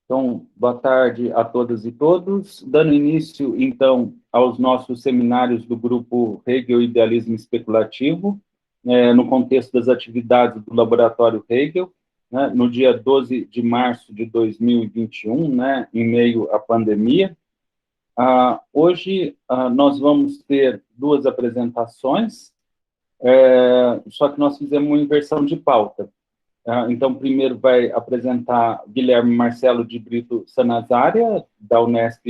Então, boa tarde a todas e todos. Dando início, então, aos nossos seminários do grupo Hegel Idealismo Especulativo, no contexto das atividades do Laboratório Hegel, né, no dia 12 de março de 2021, né, em meio à pandemia. Hoje, nós vamos ter duas apresentações, só que nós fizemos uma inversão de pauta. Então, primeiro vai apresentar Guilherme Marcelo de Brito Sanazária, da Unesp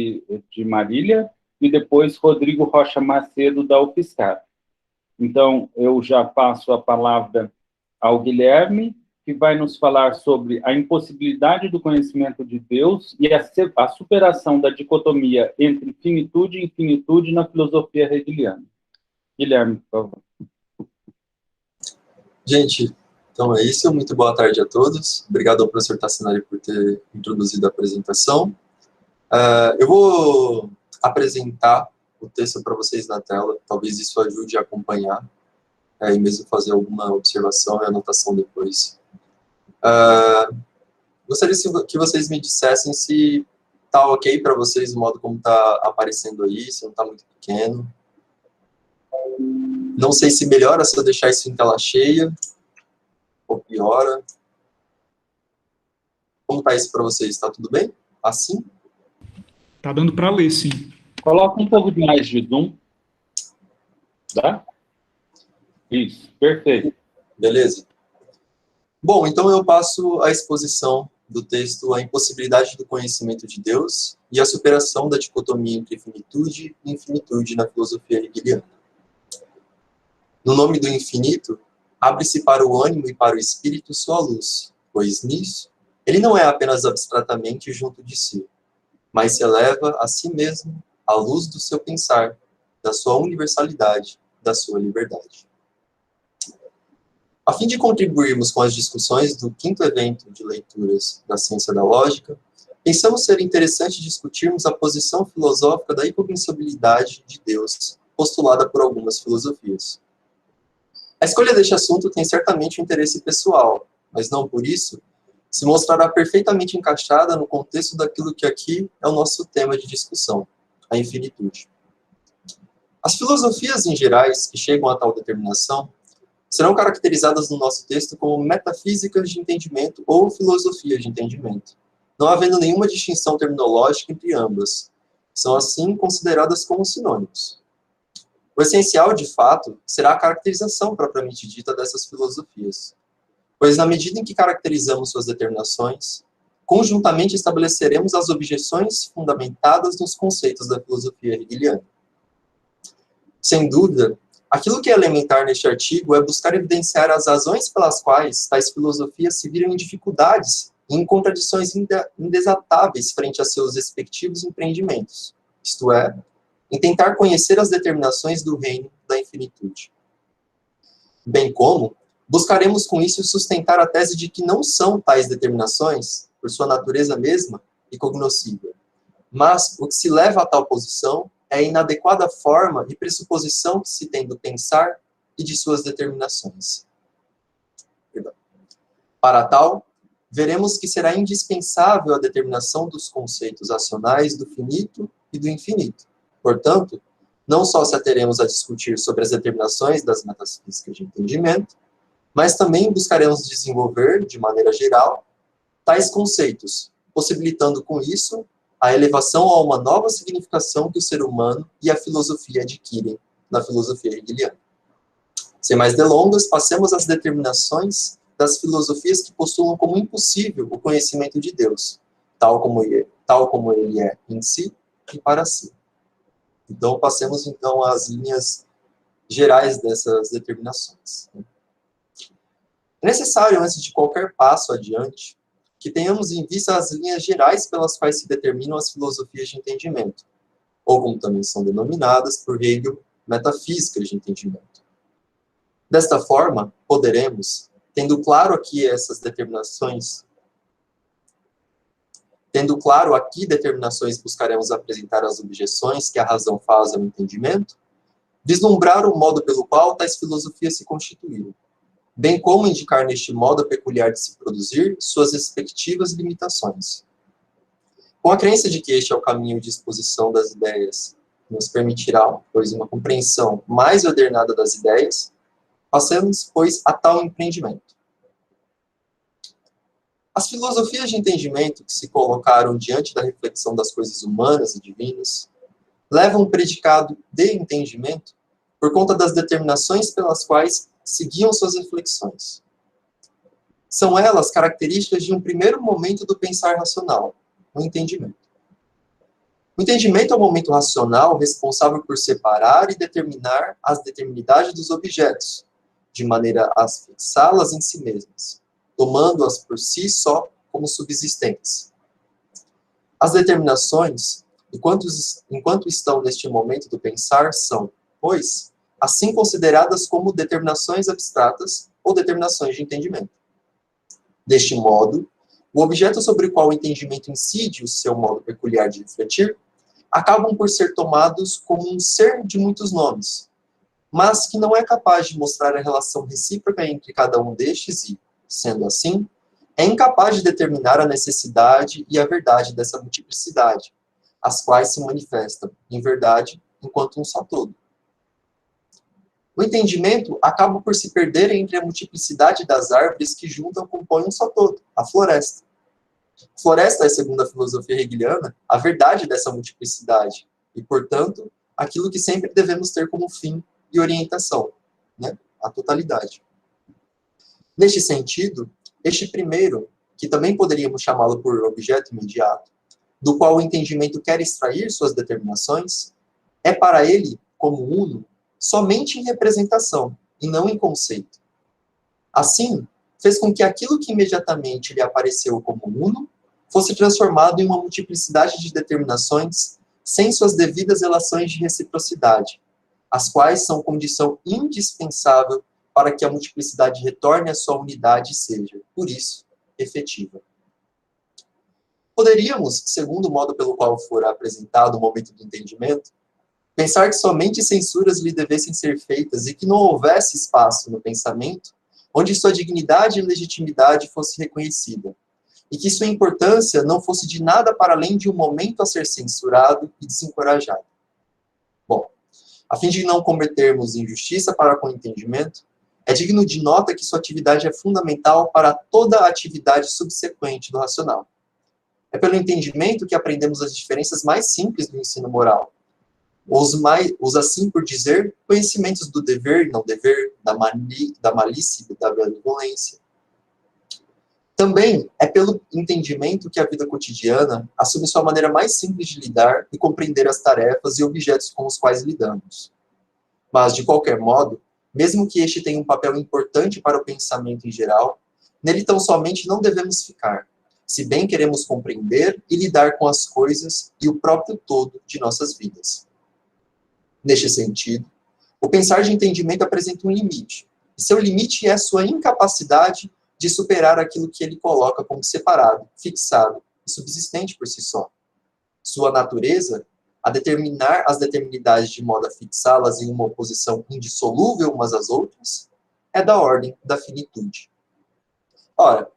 de Marília, e depois Rodrigo Rocha Macedo, da UFSCar. Então, eu já passo a palavra ao Guilherme, que vai nos falar sobre a impossibilidade do conhecimento de Deus e a superação da dicotomia entre finitude e infinitude na filosofia hegeliana. Guilherme, por favor. Gente, então é isso. Muito boa tarde a todos. Obrigado ao professor Tassinari por ter introduzido a apresentação. Eu vou apresentar o texto para vocês na tela. Talvez isso ajude a acompanhar e mesmo fazer alguma observação e anotação depois. Gostaria que vocês me dissessem se está ok para vocês o modo como está aparecendo aí, se não está muito pequeno. Não sei se melhora se eu deixar isso em tela cheia ou piora. Como está isso para vocês? Está tudo bem? Assim? Tá dando para ler, sim. Coloca um pouco mais de zoom. Tá? Isso, perfeito. Beleza. Bom, então eu passo a exposição do texto A Impossibilidade do Conhecimento de Deus e a Superação da Dicotomia entre Finitude e Infinitude na Filosofia Hegeliana. No nome do infinito, abre-se para o ânimo e para o espírito sua luz, pois nisso, ele não é apenas abstratamente junto de si, mas se eleva a si mesmo à luz do seu pensar, da sua universalidade, da sua liberdade. A fim de contribuirmos com as discussões do quinto evento de leituras da ciência da lógica, pensamos ser interessante discutirmos a posição filosófica da incognoscibilidade de Deus, postulada por algumas filosofias. A escolha deste assunto tem certamente um interesse pessoal, mas não por isso se mostrará perfeitamente encaixada no contexto daquilo que aqui é o nosso tema de discussão, a infinitude. As filosofias em gerais que chegam a tal determinação serão caracterizadas no nosso texto como metafísicas de entendimento ou filosofias de entendimento, não havendo nenhuma distinção terminológica entre ambas. São, assim, consideradas como sinônimos. O essencial, de fato, será a caracterização propriamente dita dessas filosofias, pois na medida em que caracterizamos suas determinações, conjuntamente estabeleceremos as objeções fundamentadas nos conceitos da filosofia hegeliana. Sem dúvida, aquilo que é elementar neste artigo é buscar evidenciar as razões pelas quais tais filosofias se viram em dificuldades e em contradições indesatáveis frente a seus respectivos empreendimentos, isto é, em tentar conhecer as determinações do reino da infinitude. Bem como, buscaremos com isso sustentar a tese de que não são tais determinações, por sua natureza mesma, incognoscível, mas o que se leva a tal posição é a inadequada forma e pressuposição que se tem do pensar e de suas determinações. Para tal, veremos que será indispensável a determinação dos conceitos acionais do finito e do infinito. Portanto, não só se ateremos a discutir sobre as determinações das metafísicas de entendimento, mas também buscaremos desenvolver, de maneira geral, tais conceitos, possibilitando com isso a elevação a uma nova significação que o ser humano e a filosofia adquirem na filosofia hegeliana. Sem mais delongas, passemos às determinações das filosofias que postulam como impossível o conhecimento de Deus, tal como ele é em si e para si. Então, passemos então às linhas gerais dessas determinações. É necessário, antes de qualquer passo adiante, que tenhamos em vista as linhas gerais pelas quais se determinam as filosofias de entendimento, ou como também são denominadas por Hegel, metafísicas de entendimento. Desta forma, poderemos, tendo claro aqui determinações buscaremos apresentar as objeções que a razão faz ao entendimento, vislumbrar o modo pelo qual tais filosofias se constituíram, bem como indicar neste modo peculiar de se produzir suas respectivas limitações. Com a crença de que este é o caminho de exposição das ideias, que nos permitirá, pois, uma compreensão mais ordenada das ideias, passamos, pois, a tal empreendimento. As filosofias de entendimento que se colocaram diante da reflexão das coisas humanas e divinas levam o predicado de entendimento por conta das determinações pelas quais seguiam suas reflexões. São elas características de um primeiro momento do pensar racional, o entendimento. O entendimento é o momento racional responsável por separar e determinar as determinidades dos objetos, de maneira a fixá-las em si mesmas, tomando-as por si só como subsistentes. As determinações, enquanto estão neste momento do pensar, são, pois, assim consideradas como determinações abstratas ou determinações de entendimento. Deste modo, o objeto sobre o qual o entendimento incide o seu modo peculiar de refletir, acabam por ser tomados como um ser de muitos nomes, mas que não é capaz de mostrar a relação recíproca entre cada um destes e, sendo assim, é incapaz de determinar a necessidade e a verdade dessa multiplicidade, as quais se manifestam, em verdade, enquanto um só todo. O entendimento acaba por se perder entre a multiplicidade das árvores que juntam compõem um só todo, a floresta. Floresta é, segundo a filosofia hegeliana, a verdade dessa multiplicidade, e, portanto, aquilo que sempre devemos ter como fim e orientação, né? A totalidade. Neste sentido, este primeiro, que também poderíamos chamá-lo por objeto imediato, do qual o entendimento quer extrair suas determinações, é para ele, como uno, somente em representação, e não em conceito. Assim, fez com que aquilo que imediatamente lhe apareceu como uno fosse transformado em uma multiplicidade de determinações sem suas devidas relações de reciprocidade, as quais são condição indispensável para que a multiplicidade retorne à sua unidade e seja, por isso, efetiva. Poderíamos, segundo o modo pelo qual fora apresentado o momento do entendimento, pensar que somente censuras lhe devessem ser feitas e que não houvesse espaço no pensamento onde sua dignidade e legitimidade fosse reconhecida, e que sua importância não fosse de nada para além de um momento a ser censurado e desencorajado. Bom, a fim de não cometermos injustiça para com o entendimento, é digno de nota que sua atividade é fundamental para toda a atividade subsequente do racional. É pelo entendimento que aprendemos as diferenças mais simples do ensino moral, os assim por dizer, conhecimentos do dever e não dever, da malícia e da benevolência. Também é pelo entendimento que a vida cotidiana assume sua maneira mais simples de lidar e compreender as tarefas e objetos com os quais lidamos. Mas, de qualquer modo, mesmo que este tenha um papel importante para o pensamento em geral, nele tão somente não devemos ficar, se bem queremos compreender e lidar com as coisas e o próprio todo de nossas vidas. Neste sentido, o pensar de entendimento apresenta um limite, e seu limite é sua incapacidade de superar aquilo que ele coloca como separado, fixado e subsistente por si só. Sua natureza, a determinar as determinidades de modo a fixá-las em uma oposição indissolúvel umas às outras, é da ordem da finitude. Ora,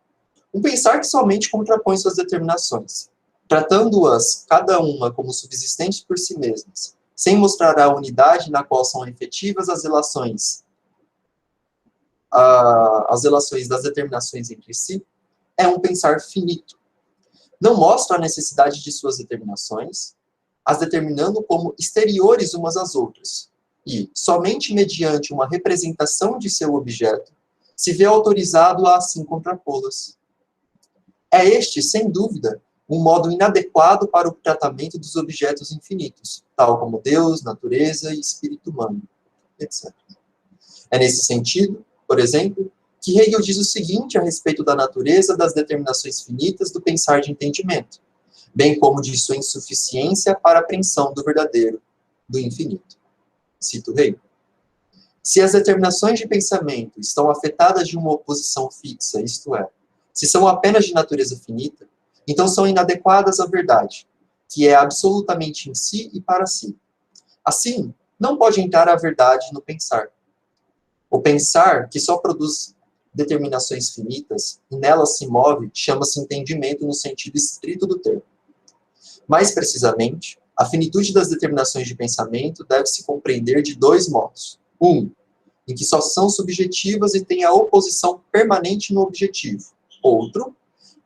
um pensar que somente contrapõe suas determinações, tratando-as cada uma como subsistentes por si mesmas, sem mostrar a unidade na qual são efetivas as relações das determinações entre si, é um pensar finito. Não mostra a necessidade de suas determinações, as determinando como exteriores umas às outras, e, somente mediante uma representação de seu objeto, se vê autorizado a assim contrapô-las. É este, sem dúvida, um modo inadequado para o tratamento dos objetos infinitos, tal como Deus, natureza e espírito humano, etc. É nesse sentido, por exemplo, que Hegel diz o seguinte a respeito da natureza das determinações finitas do pensar de entendimento, bem como de sua insuficiência para a apreensão do verdadeiro, do infinito. Cito Hegel. Se as determinações de pensamento estão afetadas de uma oposição fixa, isto é, se são apenas de natureza finita, então são inadequadas à verdade, que é absolutamente em si e para si. Assim, não pode entrar a verdade no pensar. O pensar, que só produz determinações finitas, e nelas se move, chama-se entendimento no sentido estrito do termo. Mais precisamente, a finitude das determinações de pensamento deve se compreender de dois modos. Um, em que só são subjetivas e têm a oposição permanente no objetivo. Outro,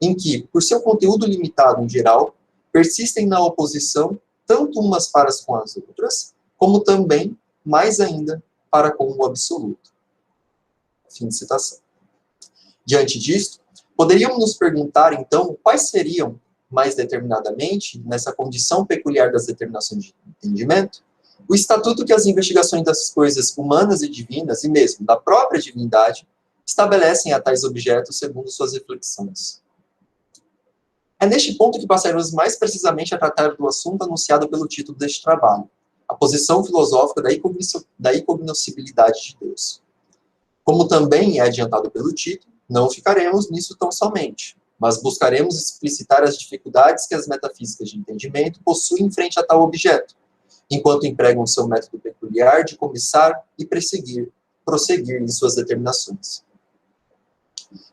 em que, por seu conteúdo limitado em geral, persistem na oposição tanto umas para com as outras, como também, mais ainda, para com o absoluto. Fim de citação. Diante disto, poderíamos nos perguntar, então, quais seriam, mais determinadamente, nessa condição peculiar das determinações de entendimento, o estatuto que as investigações das coisas humanas e divinas, e mesmo da própria divindade, estabelecem a tais objetos segundo suas reflexões. É neste ponto que passaremos mais precisamente a tratar do assunto anunciado pelo título deste trabalho, a posição filosófica da incognoscibilidade de Deus. Como também é adiantado pelo título, não ficaremos nisso tão somente, mas buscaremos explicitar as dificuldades que as metafísicas de entendimento possuem frente a tal objeto, enquanto empregam seu método peculiar de começar e prosseguir em suas determinações.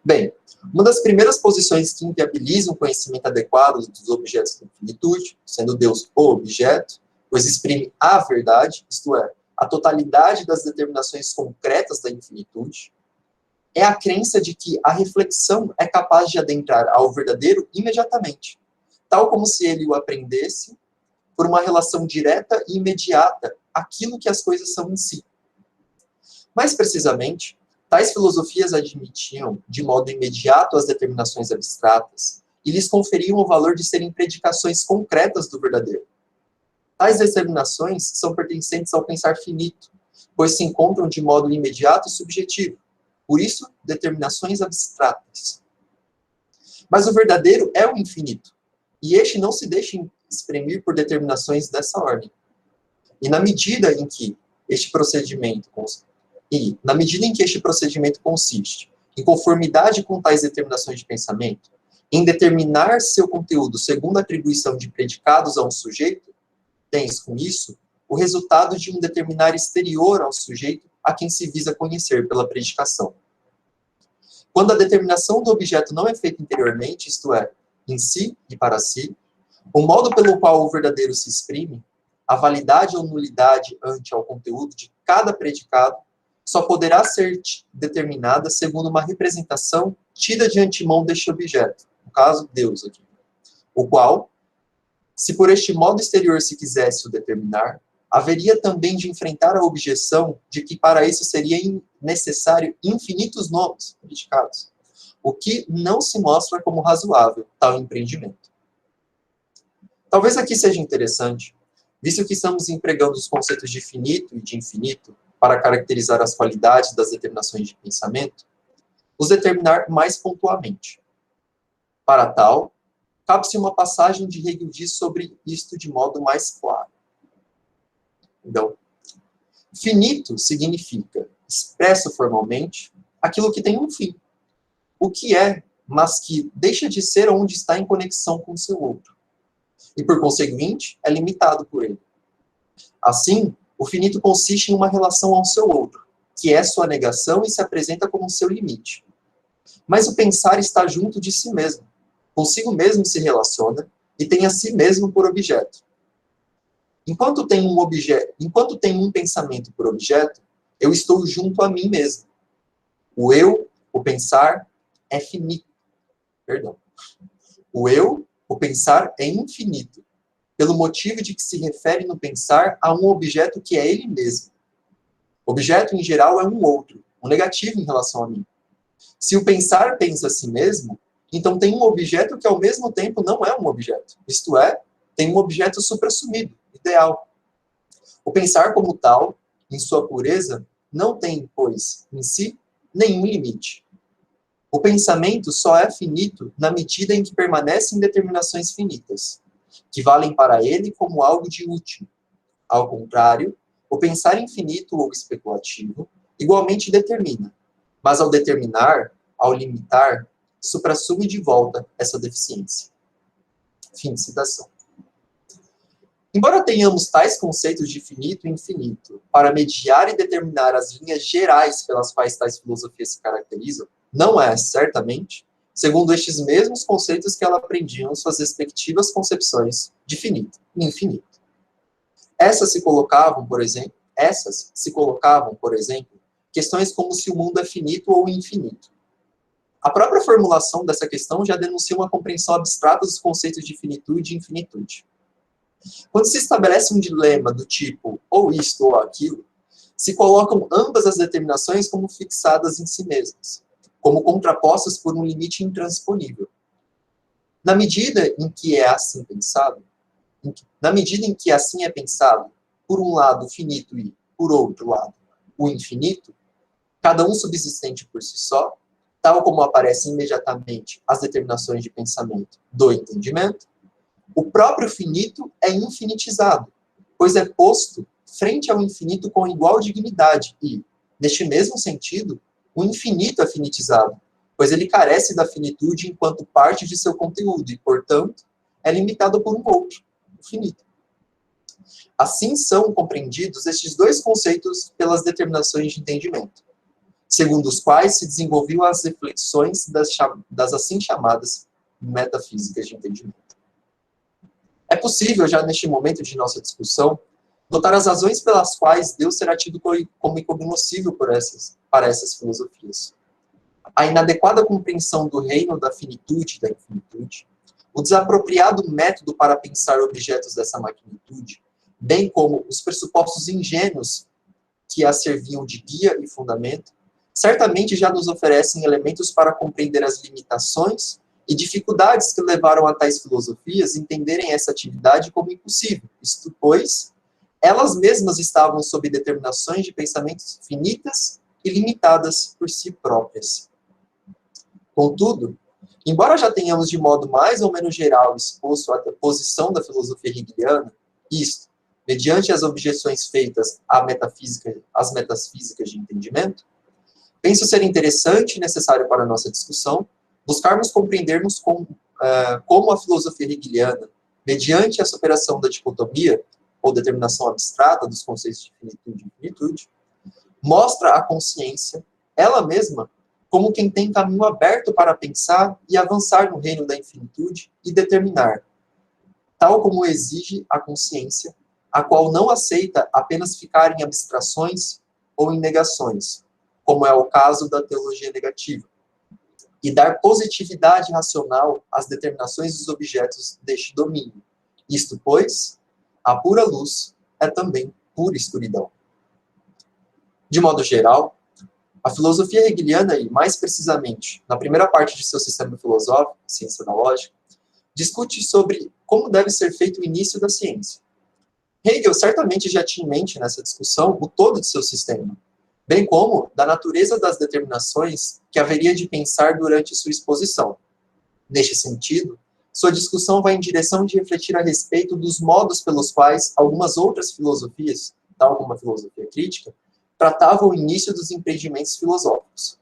Bem, uma das primeiras posições que inviabilizam o conhecimento adequado dos objetos da infinitude, sendo Deus o objeto, pois exprime a verdade, isto é, a totalidade das determinações concretas da infinitude, é a crença de que a reflexão é capaz de adentrar ao verdadeiro imediatamente, tal como se ele o aprendesse por uma relação direta e imediata aquilo que as coisas são em si. Mais precisamente, tais filosofias admitiam de modo imediato as determinações abstratas e lhes conferiam o valor de serem predicações concretas do verdadeiro. Tais determinações são pertencentes ao pensar finito, pois se encontram de modo imediato e subjetivo, por isso, determinações abstratas. Mas o verdadeiro é o infinito, e este não se deixa exprimir por determinações dessa ordem. E na medida em que este procedimento consiste em conformidade com tais determinações de pensamento, em determinar seu conteúdo segundo a atribuição de predicados a um sujeito, tens com isso o resultado de um determinar exterior ao sujeito a quem se visa conhecer pela predicação. Quando a determinação do objeto não é feita interiormente, isto é, em si e para si, o modo pelo qual o verdadeiro se exprime, a validade ou nulidade ante ao conteúdo de cada predicado, só poderá ser determinada segundo uma representação tida de antemão deste objeto, no caso, Deus aqui, o qual, se por este modo exterior se quisesse o determinar, haveria também de enfrentar a objeção de que para isso seria necessário infinitos nomes predicados, o que não se mostra como razoável tal empreendimento. Talvez aqui seja interessante, visto que estamos empregando os conceitos de finito e de infinito para caracterizar as qualidades das determinações de pensamento, os determinar mais pontualmente. Para tal, cabe-se uma passagem de Hegel diz sobre isto de modo mais claro. Então, finito significa, expresso formalmente, aquilo que tem um fim. O que é, mas que deixa de ser onde está em conexão com o seu outro. E, por conseguinte, é limitado por ele. Assim, o finito consiste em uma relação ao seu outro, que é sua negação e se apresenta como seu limite. Mas o pensar está junto de si mesmo. Consigo mesmo se relaciona e tem a si mesmo por objeto. Enquanto tenho um pensamento por objeto, eu estou junto a mim mesmo. O eu, o pensar, é finito. Perdão. O eu, o pensar, é infinito, pelo motivo de que se refere no pensar a um objeto que é ele mesmo. Objeto, em geral, é um outro, um negativo em relação a mim. Se o pensar pensa a si mesmo, então tem um objeto que ao mesmo tempo não é um objeto. Isto é, tem um objeto suprassumido, ideal. O pensar como tal, em sua pureza, não tem, pois, em si, nenhum limite. O pensamento só é finito na medida em que permanece em determinações finitas, que valem para ele como algo de útil. Ao contrário, o pensar infinito ou especulativo igualmente determina, mas ao determinar, ao limitar, suprassume de volta essa deficiência. Fim de citação. Embora tenhamos tais conceitos de finito e infinito para mediar e determinar as linhas gerais pelas quais tais filosofias se caracterizam, não é, certamente, segundo estes mesmos conceitos que ela aprendiam suas respectivas concepções de finito e infinito. Essas se colocavam, por exemplo, questões como se o mundo é finito ou infinito. A própria formulação dessa questão já denuncia uma compreensão abstrata dos conceitos de finitude e infinitude. Quando se estabelece um dilema do tipo ou isto ou aquilo, se colocam ambas as determinações como fixadas em si mesmas, como contrapostas por um limite intransponível. Na medida em que assim é pensado, por um lado o finito e, por outro lado, o infinito, cada um subsistente por si só, tal como aparecem imediatamente as determinações de pensamento do entendimento, o próprio finito é infinitizado, pois é posto frente ao infinito com igual dignidade e, neste mesmo sentido, o infinito é finitizado, pois ele carece da finitude enquanto parte de seu conteúdo e, portanto, é limitado por um outro, o finito. Assim são compreendidos estes dois conceitos pelas determinações de entendimento, segundo os quais se desenvolviam as reflexões das assim chamadas metafísicas de entendimento. É possível, já neste momento de nossa discussão, notar as razões pelas quais Deus será tido como incognoscível para essas filosofias. A inadequada compreensão do reino da finitude e da infinitude, o desapropriado método para pensar objetos dessa magnitude, bem como os pressupostos ingênuos que a serviam de guia e fundamento, certamente já nos oferecem elementos para compreender as limitações e dificuldades que levaram a tais filosofias entenderem essa atividade como impossível, isto pois, elas mesmas estavam sob determinações de pensamentos finitas e limitadas por si próprias. Contudo, embora já tenhamos de modo mais ou menos geral exposto a posição da filosofia hegeliana, isto, mediante as objeções feitas às metafísicas de entendimento, penso ser interessante e necessário para a nossa discussão buscarmos compreendermos como a filosofia hegeliana, mediante a superação da dicotomia, ou determinação abstrata dos conceitos de finitude e infinitude, mostra a consciência, ela mesma, como quem tem caminho aberto para pensar e avançar no reino da infinitude e determinar, tal como exige a consciência, a qual não aceita apenas ficar em abstrações ou em negações, como é o caso da teologia negativa, e dar positividade racional às determinações dos objetos deste domínio. Isto, pois, a pura luz é também pura escuridão. De modo geral, a filosofia hegeliana, e mais precisamente, na primeira parte de seu sistema filosófico, Ciência da Lógica, discute sobre como deve ser feito o início da ciência. Hegel certamente já tinha em mente nessa discussão o todo de seu sistema, bem como da natureza das determinações que haveria de pensar durante sua exposição. Neste sentido, sua discussão vai em direção de refletir a respeito dos modos pelos quais algumas outras filosofias, tal como a filosofia crítica, tratavam o início dos empreendimentos filosóficos.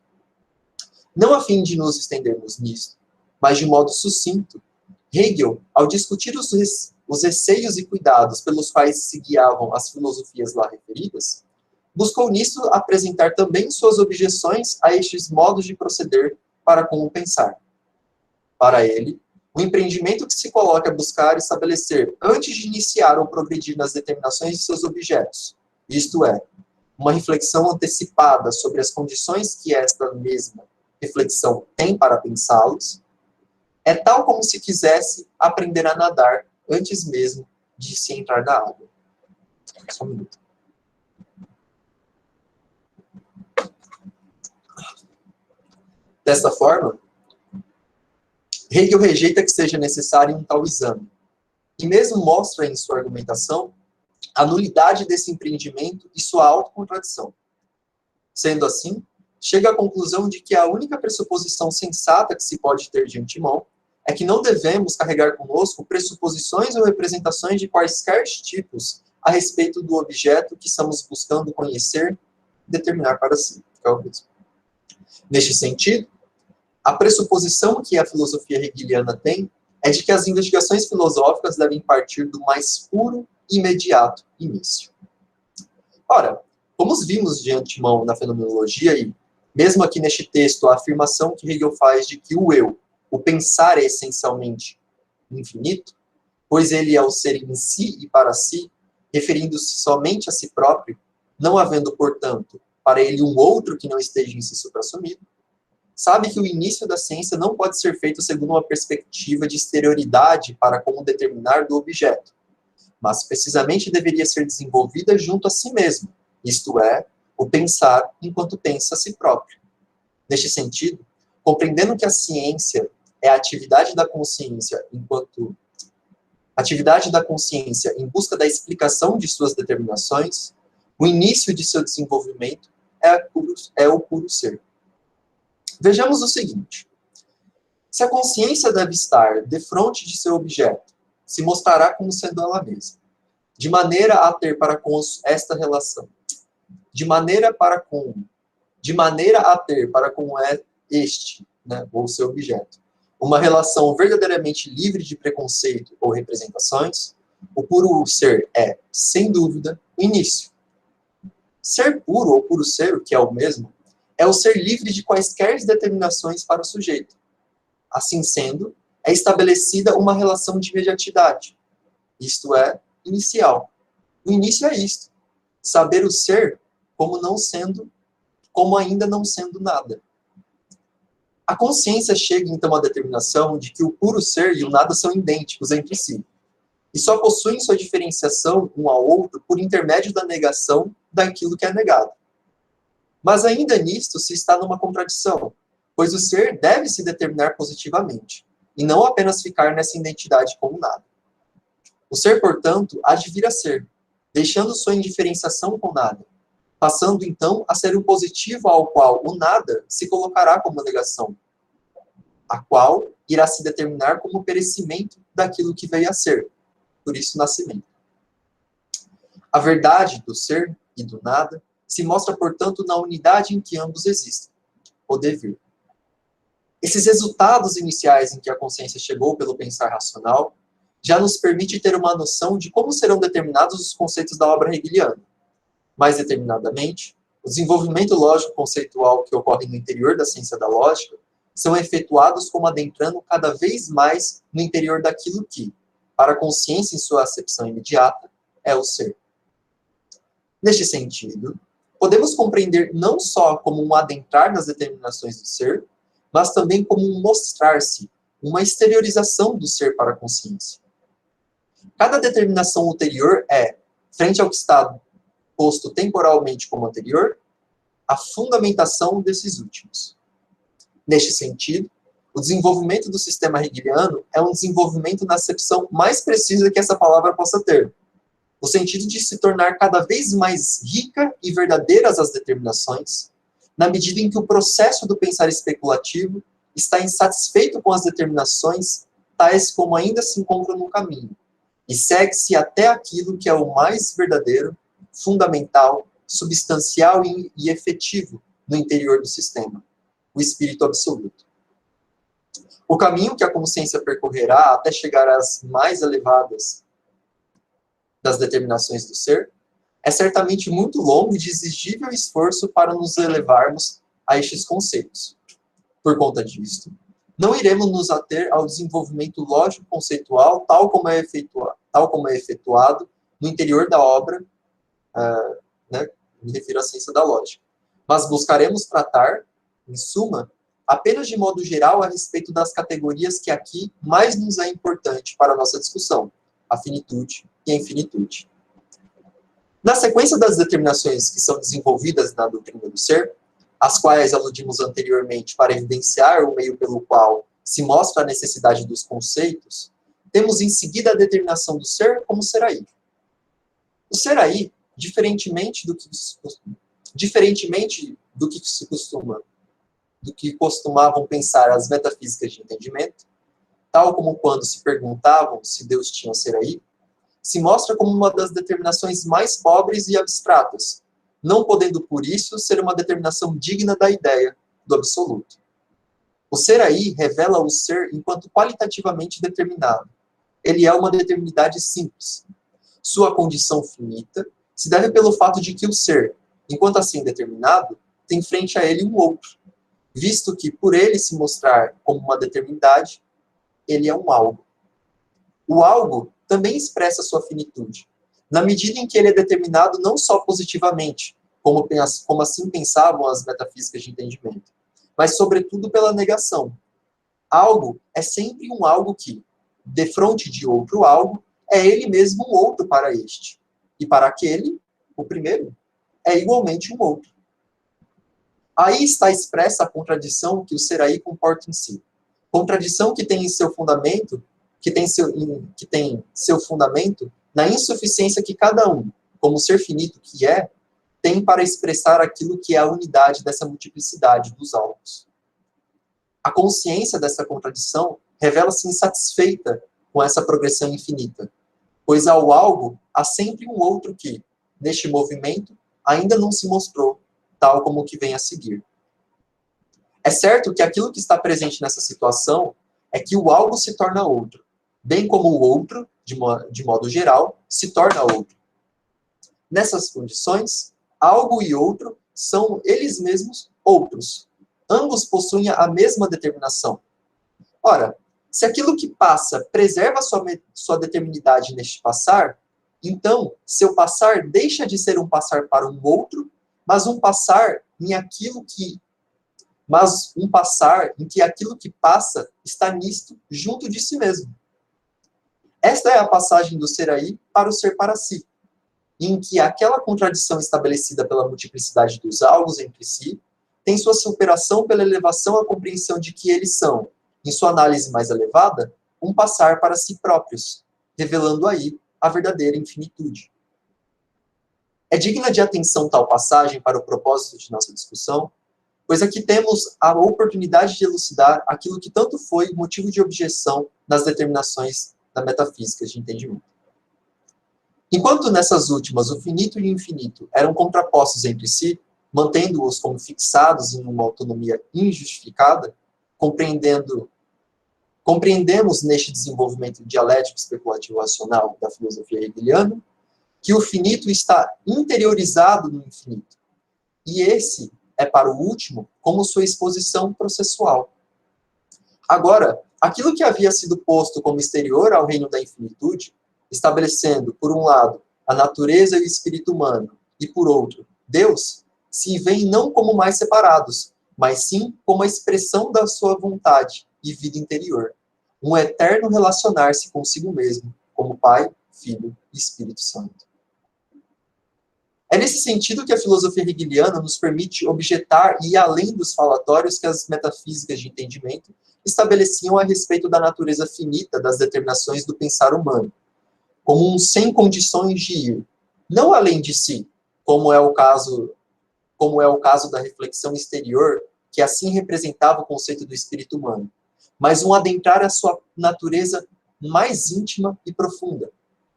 Não a fim de nos estendermos nisto, mas de modo sucinto, Hegel, ao discutir os receios e cuidados pelos quais se guiavam as filosofias lá referidas, buscou nisso apresentar também suas objeções a estes modos de proceder para com o pensar. Para ele, o empreendimento que se coloca a buscar estabelecer antes de iniciar ou progredir nas determinações de seus objetos, isto é, uma reflexão antecipada sobre as condições que esta mesma reflexão tem para pensá-los, é tal como se quisesse aprender a nadar antes mesmo de se entrar na água. Só um minuto. Desta forma, Hegel rejeita que seja necessário um tal exame, e mesmo mostra em sua argumentação a nulidade desse empreendimento e sua autocontradição. Sendo assim, chega à conclusão de que a única pressuposição sensata que se pode ter de antemão é que não devemos carregar conosco pressuposições ou representações de quaisquer tipos a respeito do objeto que estamos buscando conhecer e determinar para si. Neste sentido, a pressuposição que a filosofia hegeliana tem é de que as investigações filosóficas devem partir do mais puro e imediato início. Ora, como vimos de antemão na fenomenologia, e mesmo aqui neste texto, a afirmação que Hegel faz de que o eu o pensar é essencialmente infinito, pois ele é o ser em si e para si, referindo-se somente a si próprio, não havendo, portanto, para ele um outro que não esteja em si suprassumido, sabe que o início da ciência não pode ser feito segundo uma perspectiva de exterioridade para como determinar do objeto, mas precisamente deveria ser desenvolvida junto a si mesmo, isto é, o pensar enquanto pensa a si próprio. Neste sentido, compreendendo que a ciência é a atividade da consciência em busca da explicação de suas determinações, o início de seu desenvolvimento é o puro ser. Vejamos o seguinte: se a consciência deve estar defronte de seu objeto, se mostrará como sendo ela mesma, de maneira a ter para com esta relação, de maneira a ter para com este, né, ou seu objeto, uma relação verdadeiramente livre de preconceito ou representações, o puro ser é, sem dúvida, o início. Ser puro ou puro ser, o que é o mesmo, é o ser livre de quaisquer determinações para o sujeito. Assim sendo, é estabelecida uma relação de imediatidade, isto é, inicial. O início é isto: saber o ser como ainda não sendo nada. A consciência chega então à determinação de que o puro ser e o nada são idênticos entre si, e só possuem sua diferenciação um ao outro por intermédio da negação daquilo que é negado. Mas ainda nisto se está numa contradição, pois o ser deve se determinar positivamente, e não apenas ficar nessa identidade como nada. O ser, portanto, há de vir a ser, deixando sua indiferenciação com nada, passando então a ser o positivo ao qual o nada se colocará como negação, a qual irá se determinar como perecimento daquilo que veio a ser, por isso nascimento. A verdade do ser e do nada se mostra, portanto, na unidade em que ambos existem, o devir. Esses resultados iniciais em que a consciência chegou pelo pensar racional já nos permite ter uma noção de como serão determinados os conceitos da obra hegeliana. Mais determinadamente, o desenvolvimento lógico-conceitual que ocorre no interior da ciência da lógica são efetuados como adentrando cada vez mais no interior daquilo que, para a consciência em sua acepção imediata, é o ser. Neste sentido, podemos compreender não só como um adentrar nas determinações do ser, mas também como um mostrar-se, uma exteriorização do ser para a consciência. Cada determinação ulterior é, frente ao que está posto temporalmente como anterior, a fundamentação desses últimos. Neste sentido, o desenvolvimento do sistema hegeliano é um desenvolvimento na acepção mais precisa que essa palavra possa ter, no sentido de se tornar cada vez mais rica e verdadeiras as determinações, na medida em que o processo do pensar especulativo está insatisfeito com as determinações tais como ainda se encontram no caminho, e segue-se até aquilo que é o mais verdadeiro, fundamental, substancial e efetivo no interior do sistema, o espírito absoluto. O caminho que a consciência percorrerá até chegar às mais elevadas das determinações do ser é certamente muito longo e de exigível esforço para nos elevarmos a estes conceitos. Por conta disto, não iremos nos ater ao desenvolvimento lógico-conceitual tal como é efetuado no interior da obra, me refiro à ciência da lógica, mas buscaremos tratar, em suma, apenas de modo geral a respeito das categorias que aqui mais nos é importante para a nossa discussão, a finitude e a infinitude. Na sequência das determinações que são desenvolvidas na doutrina do ser, as quais aludimos anteriormente para evidenciar o meio pelo qual se mostra a necessidade dos conceitos, temos em seguida a determinação do ser como seraí. O seraí, diferentemente do que costumavam pensar as metafísicas de entendimento, tal como quando se perguntavam se Deus tinha seraí, se mostra como uma das determinações mais pobres e abstratas, não podendo, por isso, ser uma determinação digna da ideia do absoluto. O seraí revela o ser enquanto qualitativamente determinado. Ele é uma determinidade simples. Sua condição finita se deve pelo fato de que o ser, enquanto assim determinado, tem frente a ele um outro. visto que, por ele se mostrar como uma determinidade, ele é um algo. O algo também expressa sua finitude, na medida em que ele é determinado não só positivamente, como assim pensavam as metafísicas de entendimento, mas sobretudo pela negação. Algo é sempre um algo que, defronte de outro algo, é ele mesmo um outro para este. E para aquele, o primeiro, é igualmente um outro. Aí está expressa a contradição que o ser aí comporta em si. Contradição que tem em seu fundamento, que tem seu fundamento na insuficiência que cada um, como ser finito que é, tem para expressar aquilo que é a unidade dessa multiplicidade dos algos. A consciência dessa contradição revela-se insatisfeita com essa progressão infinita, pois ao algo há sempre um outro que, neste movimento, ainda não se mostrou, tal como o que vem a seguir. É certo que aquilo que está presente nessa situação é que o algo se torna outro, bem como o outro, de modo geral, se torna outro. Nessas condições, algo e outro são eles mesmos outros. Ambos possuem a mesma determinação. Ora, se aquilo que passa preserva sua determinidade neste passar, então seu passar deixa de ser um passar para um outro, mas um passar em que aquilo que passa está nisto junto de si mesmo. Esta é a passagem do ser aí para o ser para si, em que aquela contradição estabelecida pela multiplicidade dos algos entre si tem sua superação pela elevação à compreensão de que eles são, em sua análise mais elevada, um passar para si próprios, revelando aí a verdadeira infinitude. É digna de atenção tal passagem para o propósito de nossa discussão, pois aqui temos a oportunidade de elucidar aquilo que tanto foi motivo de objeção nas determinações da metafísica de entendimento. Enquanto nessas últimas o finito e o infinito eram contrapostos entre si, mantendo-os como fixados em uma autonomia injustificada, compreendemos neste desenvolvimento dialético especulativo racional da filosofia hegeliana que o finito está interiorizado no infinito, e esse é para o último como sua exposição processual. Agora, aquilo que havia sido posto como exterior ao reino da infinitude, estabelecendo, por um lado, a natureza e o espírito humano, e por outro, Deus, se veem não como mais separados, mas sim como a expressão da sua vontade e vida interior, um eterno relacionar-se consigo mesmo, como Pai, Filho e Espírito Santo. É nesse sentido que a filosofia hegeliana nos permite objetar e ir além dos falatórios que as metafísicas de entendimento estabeleciam a respeito da natureza finita das determinações do pensar humano, como um sem condições de ir, não além de si, como é o caso da reflexão exterior, que assim representava o conceito do espírito humano, mas um adentrar a sua natureza mais íntima e profunda,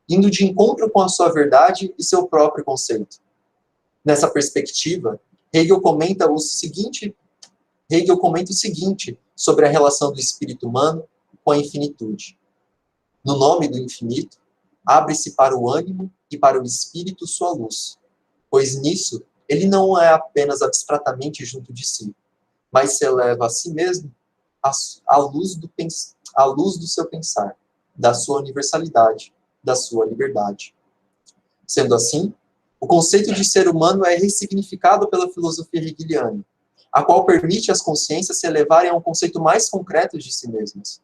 indo de encontro com a sua verdade e seu próprio conceito. Nessa perspectiva, Hegel comenta o seguinte sobre a relação do espírito humano com a infinitude. No nome do infinito, abre-se para o ânimo e para o espírito sua luz, pois nisso ele não é apenas abstratamente junto de si, mas se eleva a si mesmo à luz do seu pensar, da sua universalidade, da sua liberdade. Sendo assim, o conceito de ser humano é ressignificado pela filosofia hegeliana, a qual permite às consciências se elevarem a um conceito mais concreto de si mesmas.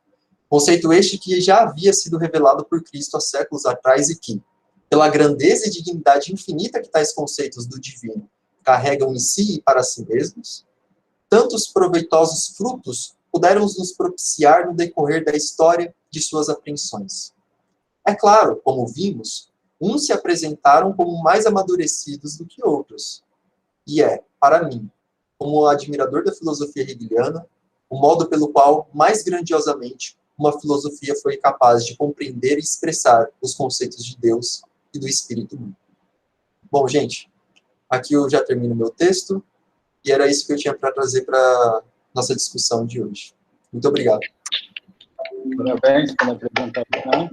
Conceito este que já havia sido revelado por Cristo há séculos atrás e que, pela grandeza e dignidade infinita que tais conceitos do divino carregam em si e para si mesmos, tantos proveitosos frutos puderam nos propiciar no decorrer da história de suas apreensões. É claro, como vimos, uns se apresentaram como mais amadurecidos do que outros. E para mim, como admirador da filosofia hegeliana, o modo pelo qual, mais grandiosamente, uma filosofia foi capaz de compreender e expressar os conceitos de Deus e do Espírito humano. Bom, gente, aqui eu já termino meu texto, e era isso que eu tinha para trazer para nossa discussão de hoje. Muito obrigado. Parabéns pela apresentação.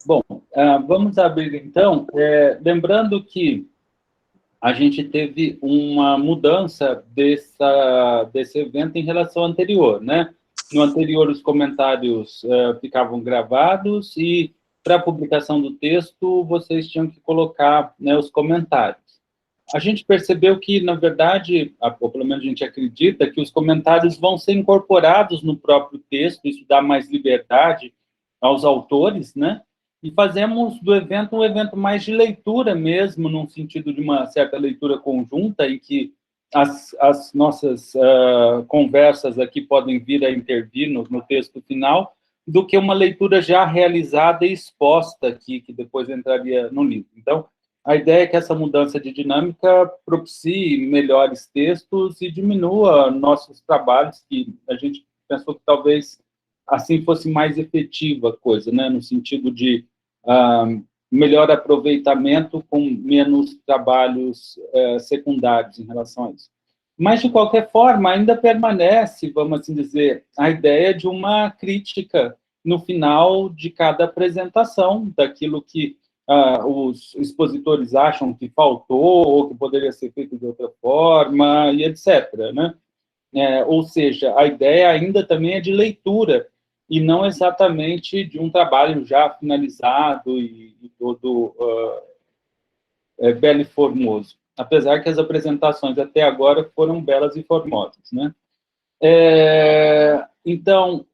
Bom, vamos abrir então, lembrando que a gente teve uma mudança desse evento em relação ao anterior, né? No anterior, os comentários ficavam gravados e, para a publicação do texto, vocês tinham que colocar, né, os comentários. A gente percebeu que, na verdade, ou pelo menos a gente acredita, que os comentários vão ser incorporados no próprio texto, isso dá mais liberdade aos autores, né? E fazemos do evento um evento mais de leitura mesmo, num sentido de uma certa leitura conjunta, em que as nossas conversas aqui podem vir a intervir no texto final, do que uma leitura já realizada e exposta aqui, que depois entraria no livro. Então, a ideia é que essa mudança de dinâmica propicie melhores textos e diminua nossos trabalhos, que a gente pensou que talvez assim fosse mais efetiva a coisa, né? No sentido de melhor aproveitamento com menos trabalhos secundários em relação a isso. Mas, de qualquer forma, ainda permanece, vamos assim dizer, a ideia de uma crítica no final de cada apresentação, daquilo que os expositores acham que faltou, ou que poderia ser feito de outra forma, e etc., né? Ou seja, a ideia ainda também é de leitura, e não exatamente de um trabalho já finalizado e todo belo e formoso, apesar que as apresentações até agora foram belas e formosas, né? Então,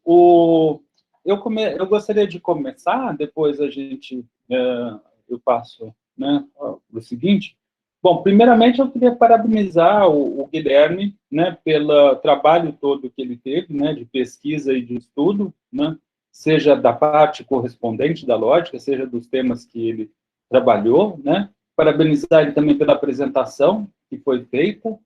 eu gostaria de começar, depois eu passo, né, o seguinte. Bom, primeiramente eu queria parabenizar o Guilherme, né, pelo trabalho todo que ele teve, né, de pesquisa e de estudo, né, seja da parte correspondente da lógica, seja dos temas que ele trabalhou, né. Parabenizar ele também pela apresentação que foi feita,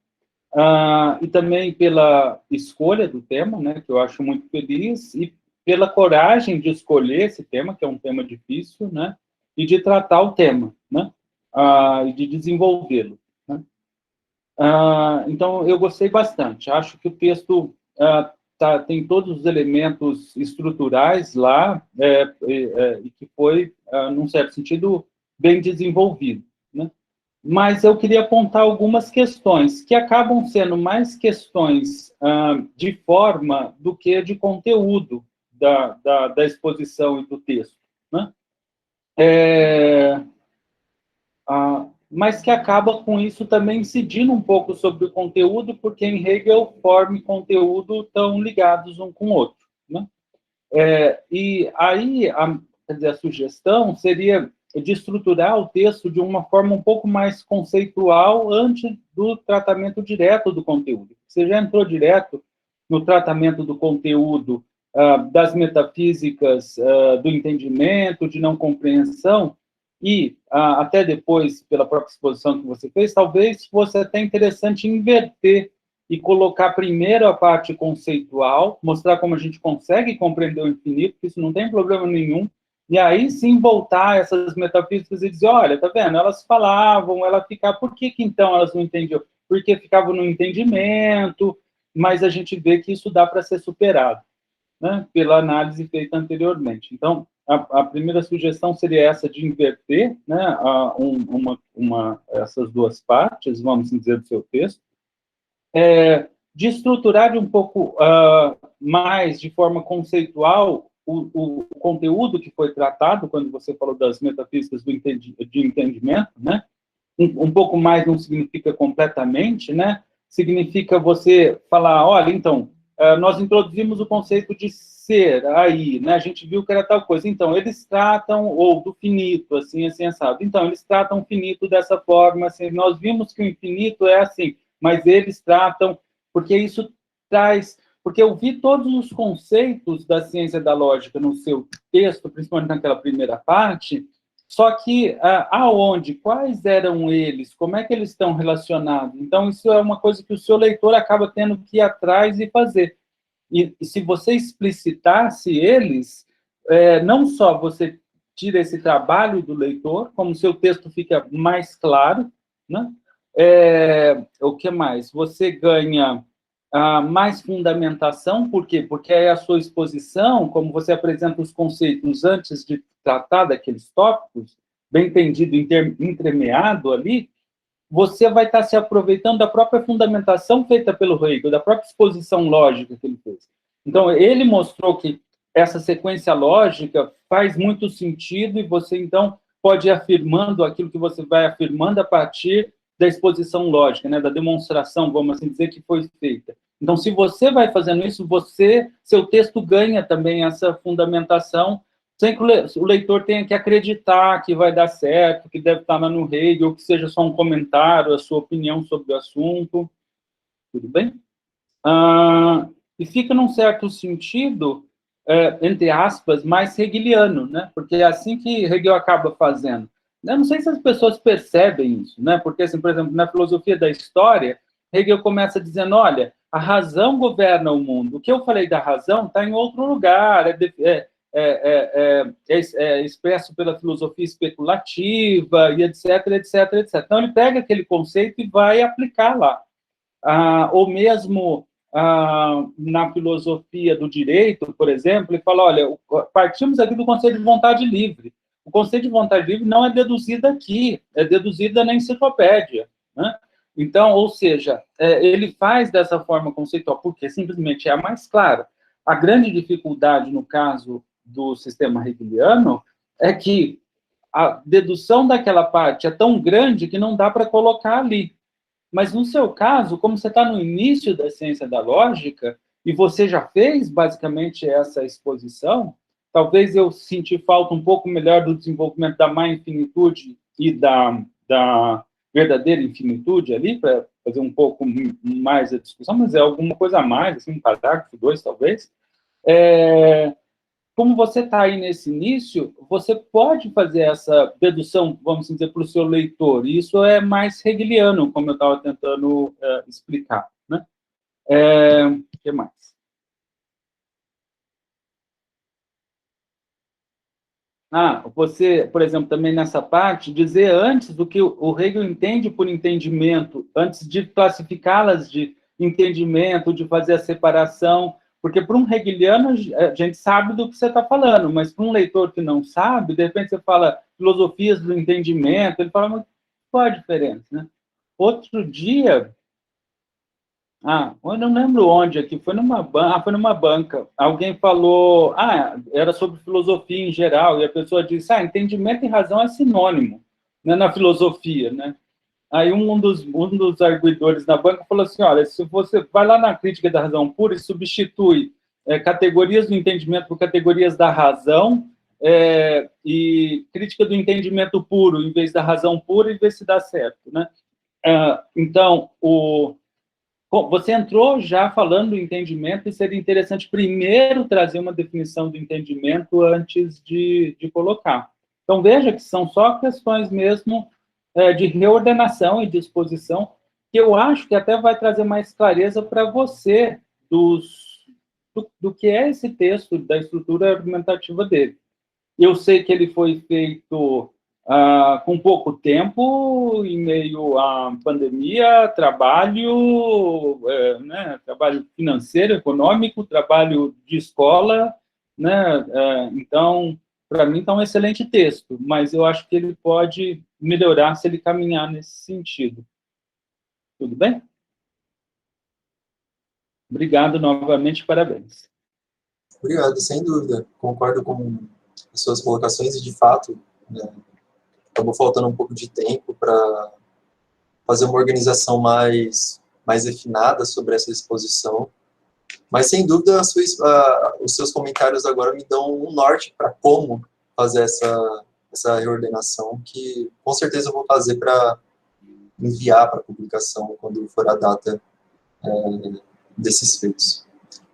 e também pela escolha do tema, né, que eu acho muito feliz, e pela coragem de escolher esse tema, que é um tema difícil, né, e de tratar o tema, né, e de desenvolvê-lo, né. Então, eu gostei bastante. Acho que o texto tem todos os elementos estruturais lá, e que foi, num certo sentido, bem desenvolvido, né. Mas eu queria apontar algumas questões, que acabam sendo mais questões de forma do que de conteúdo da exposição e do texto, né? Mas que acaba com isso também incidindo um pouco sobre o conteúdo, porque em Hegel forma e conteúdo estão ligados um com o outro, né? E aí, quer dizer, a sugestão seria de estruturar o texto de uma forma um pouco mais conceitual antes do tratamento direto do conteúdo. Você já entrou direto no tratamento do conteúdo, das metafísicas, do entendimento, de não compreensão, e até depois, pela própria exposição que você fez, talvez fosse até interessante inverter e colocar primeiro a parte conceitual, mostrar como a gente consegue compreender o infinito, que isso não tem problema nenhum, e aí sim voltar essas metafísicas e dizer, olha, tá vendo, elas falavam, por que então elas não entendiam? Porque ficavam no entendimento, mas a gente vê que isso dá para ser superado, né, pela análise feita anteriormente. Então, a primeira sugestão seria essa de inverter, né, essas duas partes, vamos dizer, do seu texto, de estruturar um pouco mais de forma conceitual o conteúdo que foi tratado, quando você falou das metafísicas de entendimento, né? Um pouco mais não significa completamente, né? Significa você falar, olha, então, nós introduzimos o conceito de ser aí, né? A gente viu que era tal coisa. Então, eles tratam, ou do finito, assim, assado. Então, eles tratam o finito dessa forma, assim, nós vimos que o infinito é assim, mas eles tratam, porque isso traz... Porque eu vi todos os conceitos da ciência da lógica no seu texto, principalmente naquela primeira parte, só que aonde, quais eram eles, como é que eles estão relacionados? Então, isso é uma coisa que o seu leitor acaba tendo que ir atrás e fazer. E se você explicitasse eles, não só você tira esse trabalho do leitor, como o seu texto fica mais claro, né? O que mais? Você ganha mais fundamentação, por quê? Porque é a sua exposição, como você apresenta os conceitos antes de tratar daqueles tópicos, bem entendido, entremeado ali, você vai estar se aproveitando da própria fundamentação feita pelo Hegel, da própria exposição lógica que ele fez. Então, ele mostrou que essa sequência lógica faz muito sentido e você, então, pode ir afirmando aquilo que você vai afirmando a partir da exposição lógica, né, da demonstração, vamos assim dizer, que foi feita. Então, se você vai fazendo isso, seu texto ganha também essa fundamentação, sem que o leitor tenha que acreditar que vai dar certo, que deve estar lá no Hegel, ou que seja só um comentário, a sua opinião sobre o assunto. Tudo bem? E fica, num certo sentido, entre aspas, mais hegeliano, né? Porque é assim que Hegel acaba fazendo. Eu não sei se as pessoas percebem isso, né? Porque, assim, por exemplo, na filosofia da história, Hegel começa dizendo, olha, a razão governa o mundo. O que eu falei da razão está em outro lugar, é expresso pela filosofia especulativa, e etc, etc, etc. Então, ele pega aquele conceito e vai aplicar lá. Ou mesmo na filosofia do direito, por exemplo, ele fala, olha, partimos aqui do conceito de vontade livre. O conceito de vontade livre não é deduzido aqui, é deduzido na enciclopédia, né? Então, ou seja, ele faz dessa forma conceitual, porque simplesmente é a mais clara. A grande dificuldade, no caso do sistema hegeliano, é que a dedução daquela parte é tão grande que não dá para colocar ali. Mas, no seu caso, como você está no início da ciência da lógica, e você já fez, basicamente, essa exposição, talvez eu senti falta um pouco melhor do desenvolvimento da má infinitude e da verdadeira infinitude ali, para fazer um pouco mais a discussão, mas é alguma coisa a mais, assim, um parágrafo, 2, talvez. Como você está aí nesse início, você pode fazer essa dedução, vamos dizer, para o seu leitor. E isso é mais hegeliano, como eu estava tentando explicar, né? O que mais? Você, por exemplo, também nessa parte, dizer antes do que o Hegel entende por entendimento, antes de classificá-las de entendimento, de fazer a separação, porque para um hegeliano a gente sabe do que você está falando, mas para um leitor que não sabe, de repente você fala filosofias do entendimento, ele fala, mas qual a diferença, né? Outro dia, eu não lembro onde aqui, foi numa banca. Alguém falou, era sobre filosofia em geral, e a pessoa disse, entendimento e razão é sinônimo, né, na filosofia, né? Aí um dos arguidores na banca falou assim, olha, se você vai lá na crítica da razão pura e substitui categorias do entendimento por categorias da razão, e crítica do entendimento puro em vez da razão pura, e vê se dá certo, né? Então, você entrou já falando do entendimento e seria interessante primeiro trazer uma definição do entendimento antes de colocar. Então, veja que são só questões mesmo de reordenação e disposição, que eu acho que até vai trazer mais clareza para você do que é esse texto, da estrutura argumentativa dele. Eu sei que ele foi feito com pouco tempo, em meio à pandemia, trabalho, trabalho financeiro, econômico, trabalho de escola, né? Então, para mim, está um excelente texto, mas eu acho que ele pode melhorar se ele caminhar nesse sentido. Tudo bem? Obrigado novamente, parabéns. Obrigado, sem dúvida. Concordo com as suas colocações e, de fato, acabou faltando um pouco de tempo para fazer uma organização mais refinada sobre essa exposição. Mas, sem dúvida, os seus comentários agora me dão um norte para como fazer essa reordenação, que com certeza eu vou fazer para enviar para publicação quando for a data desses feitos.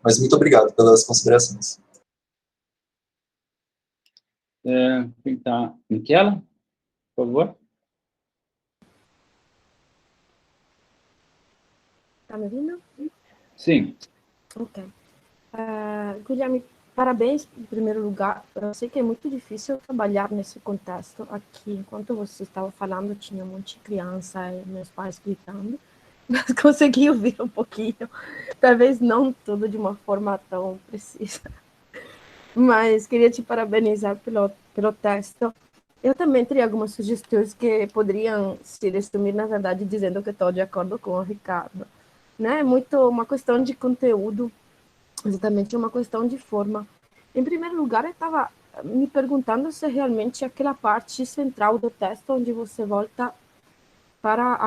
Mas muito obrigado pelas considerações. Quem está? Miquela, por favor. Está me ouvindo? Sim. Ok. Guilherme, parabéns, em primeiro lugar. Eu sei que é muito difícil trabalhar nesse contexto aqui. Enquanto você estava falando, tinha um monte de criança e meus pais gritando, mas consegui ouvir um pouquinho. Talvez não tudo de uma forma tão precisa. Mas queria te parabenizar pelo texto. Eu também teria algumas sugestões que poderiam se resumir, na verdade, dizendo que estou de acordo com o Ricardo. Né? É muito uma questão de conteúdo, exatamente uma questão de forma. Em primeiro lugar, eu estava me perguntando se realmente aquela parte central do texto, onde você volta para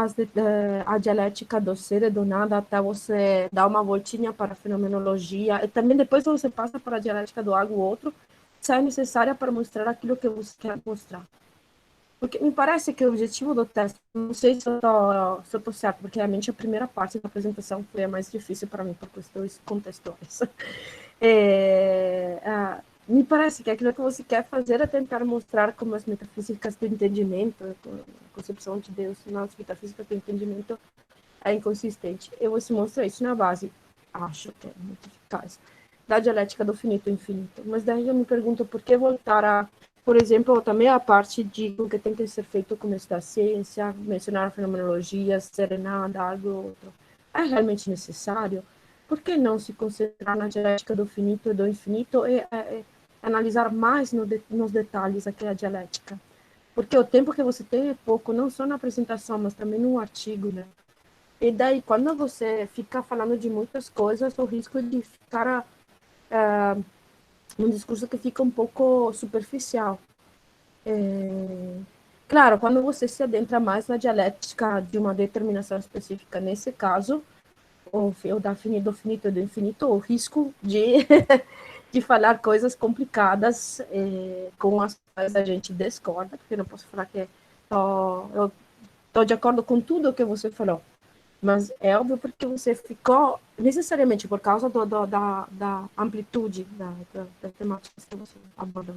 a dialética do ser e do nada, até você dar uma voltinha para a fenomenologia, e também depois você passa para a dialética do algo ou outro, se é necessária para mostrar aquilo que você quer mostrar. Porque me parece que o objetivo do teste, não sei se eu estou certo, porque realmente a primeira parte da apresentação foi a mais difícil para mim, por questões contextuais. Me parece que aquilo que você quer fazer é tentar mostrar como as metafísicas do entendimento, a concepção de Deus nas metafísicas do entendimento é inconsistente. E você mostra isso na base, acho que é muito eficaz, da dialética do finito e infinito. Mas daí eu me pergunto por que voltar a, por exemplo, também a parte de o que tem que ser feito com isso da ciência, mencionar a fenomenologia, serenada, algo ou outro. É realmente necessário? Por que não se concentrar na dialética do finito e do infinito e analisar mais nos detalhes aquela dialética? Porque o tempo que você tem é pouco, não só na apresentação, mas também no artigo, né? E daí, quando você fica falando de muitas coisas, o risco de ficar um discurso que fica um pouco superficial. Claro, quando você se adentra mais na dialética de uma determinação específica, nesse caso, o do finito e do infinito, o risco de, de falar coisas complicadas com as quais a gente discorda, porque eu não posso falar que eu estou de acordo com tudo o que você falou. Mas é óbvio porque você ficou, necessariamente por causa da amplitude da temática que você abordou.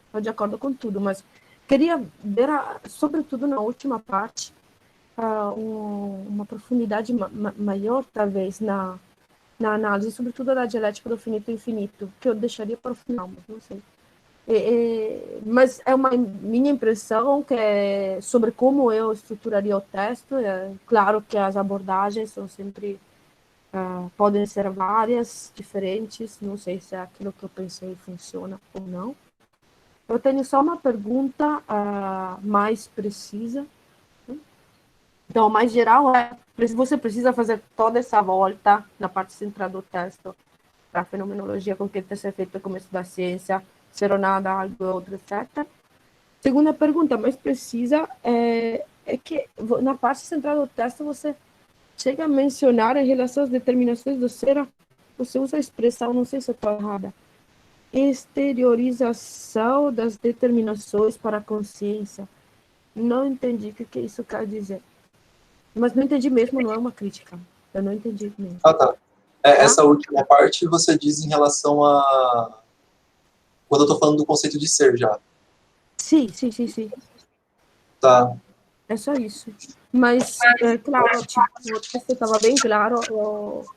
Estou de acordo com tudo, mas queria ver, sobretudo na última parte, uma profundidade maior, talvez, na análise, sobretudo da dialética do finito e infinito, que eu deixaria para o final, mas não sei. Mas é uma minha impressão que é sobre como eu estruturaria o texto. É claro que as abordagens são sempre podem ser várias, diferentes. Não sei se é aquilo que eu pensei funciona ou não. Eu tenho só uma pergunta mais precisa. Então, mais geral é: você precisa fazer toda essa volta na parte central do texto para a fenomenologia com que tem que ser feito no começo da ciência, ser ou nada, algo outro, etc. Segunda pergunta mais precisa é que na parte central do texto você chega a mencionar em relação às determinações do ser, você usa a expressão, não sei se eu estou errada, exteriorização das determinações para a consciência. Não entendi o que isso quer dizer. Mas não entendi mesmo, não é uma crítica. Eu não entendi mesmo. Ah, tá. Essa última parte você diz em relação a... Quando eu estou falando do conceito de ser já. Sim. Tá. É só isso. Mas, claro, tipo, o texto estava bem claro,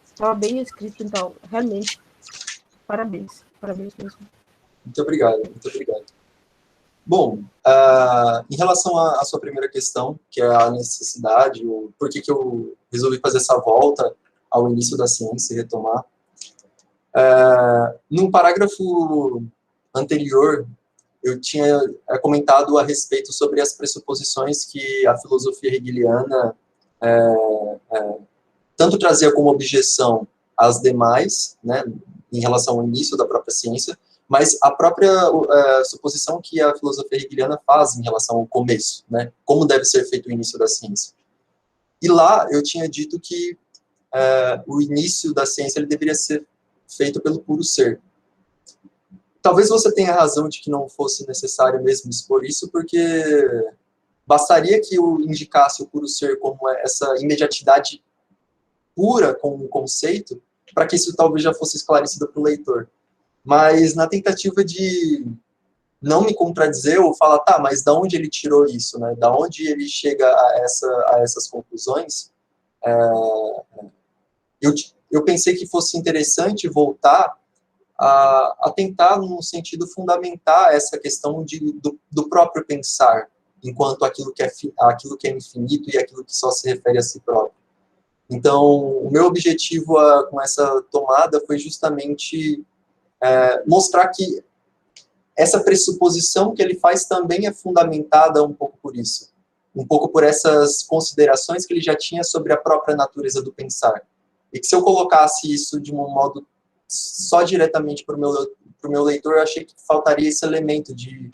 estava bem escrito, então, realmente, parabéns mesmo. Muito obrigado, muito obrigado. Bom, em relação à sua primeira questão, que é a necessidade, por que eu resolvi fazer essa volta ao início da ciência e retomar. No parágrafo anterior, eu tinha comentado a respeito sobre as pressuposições que a filosofia hegeliana tanto trazia como objeção às demais, né, em relação ao início da própria ciência, mas a própria suposição que a filosofia hegeliana faz em relação ao começo, né, como deve ser feito o início da ciência. E lá eu tinha dito que o início da ciência ele deveria ser feito pelo puro ser. Talvez você tenha razão de que não fosse necessário mesmo expor isso, porque bastaria que eu indicasse o puro ser como essa imediatidade pura como um conceito, para que isso talvez já fosse esclarecido para o leitor. Mas na tentativa de não me contradizer ou falar, tá, mas da onde ele tirou isso, né? Da onde ele chega a essas conclusões, eu pensei que fosse interessante voltar a tentar, num sentido, fundamentar essa questão do próprio pensar, enquanto aquilo que é infinito e aquilo que só se refere a si próprio. Então, o meu objetivo com essa tomada foi justamente mostrar que essa pressuposição que ele faz também é fundamentada um pouco por isso, um pouco por essas considerações que ele já tinha sobre a própria natureza do pensar. E que se eu colocasse isso de um modo só diretamente para o meu leitor, eu achei que faltaria esse elemento de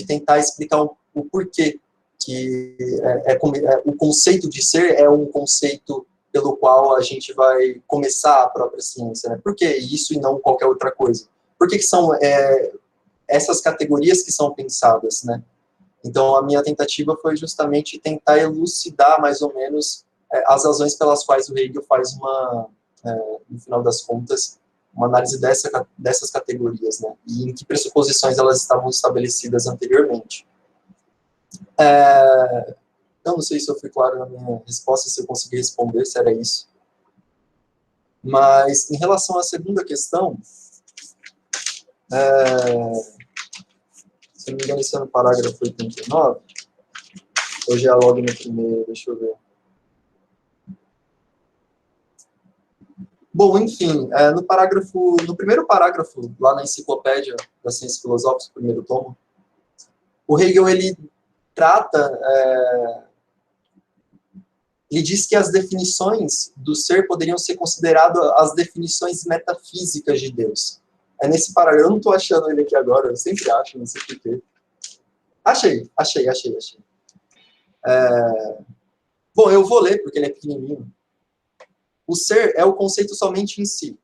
tentar explicar o porquê que o conceito de ser é um conceito pelo qual a gente vai começar a própria ciência, né? Por que isso e não qualquer outra coisa? Por que são essas categorias que são pensadas, né? Então, a minha tentativa foi justamente tentar elucidar, mais ou menos, as razões pelas quais o Hegel faz no final das contas, uma análise dessas categorias, né? E em que pressuposições elas estavam estabelecidas anteriormente. Eu não sei se eu fui claro na minha resposta, se eu consegui responder, se era isso. Mas, em relação à segunda questão, se não me engano, isso é no parágrafo 89, ou já é logo no primeiro, deixa eu ver. Bom, enfim, no primeiro parágrafo, lá na Enciclopédia das Ciências Filosóficas, primeiro tomo, o Hegel, ele diz que as definições do ser poderiam ser consideradas as definições metafísicas de Deus. É nesse parágrafo, eu não estou achando ele aqui agora, eu sempre acho, não sei porquê. Achei. Bom, eu vou ler, porque ele é pequenininho. O ser é o conceito somente em si.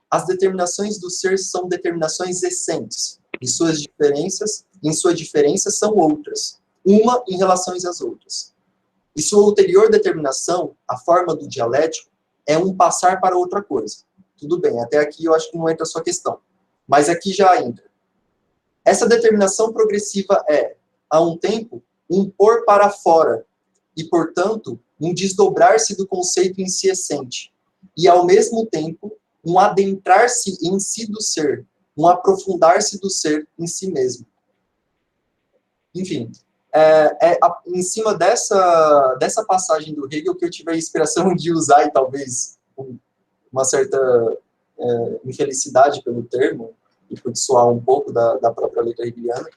As determinações do ser são determinações essentes. Em sua diferença são outras, uma em relação às outras. E sua ulterior determinação, a forma do dialético, é um passar para outra coisa. Tudo bem, até aqui eu acho que não entra a sua questão. Mas aqui já entra. Essa determinação progressiva é, a um tempo, um pôr para fora, e, portanto, um desdobrar-se do conceito em si essente, e, ao mesmo tempo, um adentrar-se em si do ser, um aprofundar-se do ser em si mesmo. Enfim, em cima dessa passagem do Hegel que eu tive a inspiração de usar, e talvez uma certa infelicidade pelo termo, e por soar um pouco da própria letra hegeliana,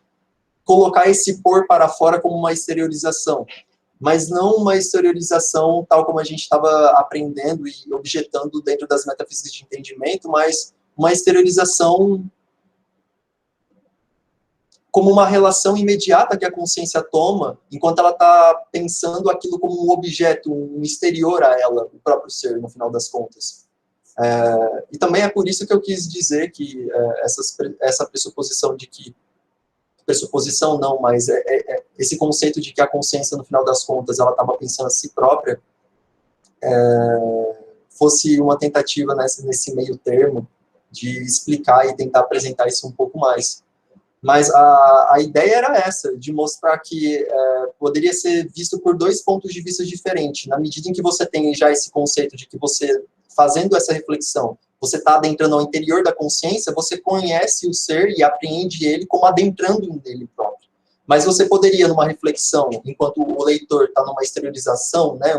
colocar esse pôr para fora como uma exteriorização, mas não uma exteriorização tal como a gente estava aprendendo e objetando dentro das metafísicas de entendimento, mas uma exteriorização como uma relação imediata que a consciência toma, enquanto ela está pensando aquilo como um objeto, um exterior a ela, o próprio ser, no final das contas. E também é por isso que eu quis dizer que essa pressuposição de que pressuposição não, mas esse conceito de que a consciência, no final das contas, ela estava pensando a si própria, fosse uma tentativa nesse meio termo de explicar e tentar apresentar isso um pouco mais. Mas a ideia era essa, de mostrar que poderia ser visto por dois pontos de vista diferentes, na medida em que você tem já esse conceito de que você, fazendo essa reflexão, você está adentrando ao interior da consciência, você conhece o ser e apreende ele como adentrando nele próprio. Mas você poderia, numa reflexão, enquanto o leitor está numa exteriorização, né,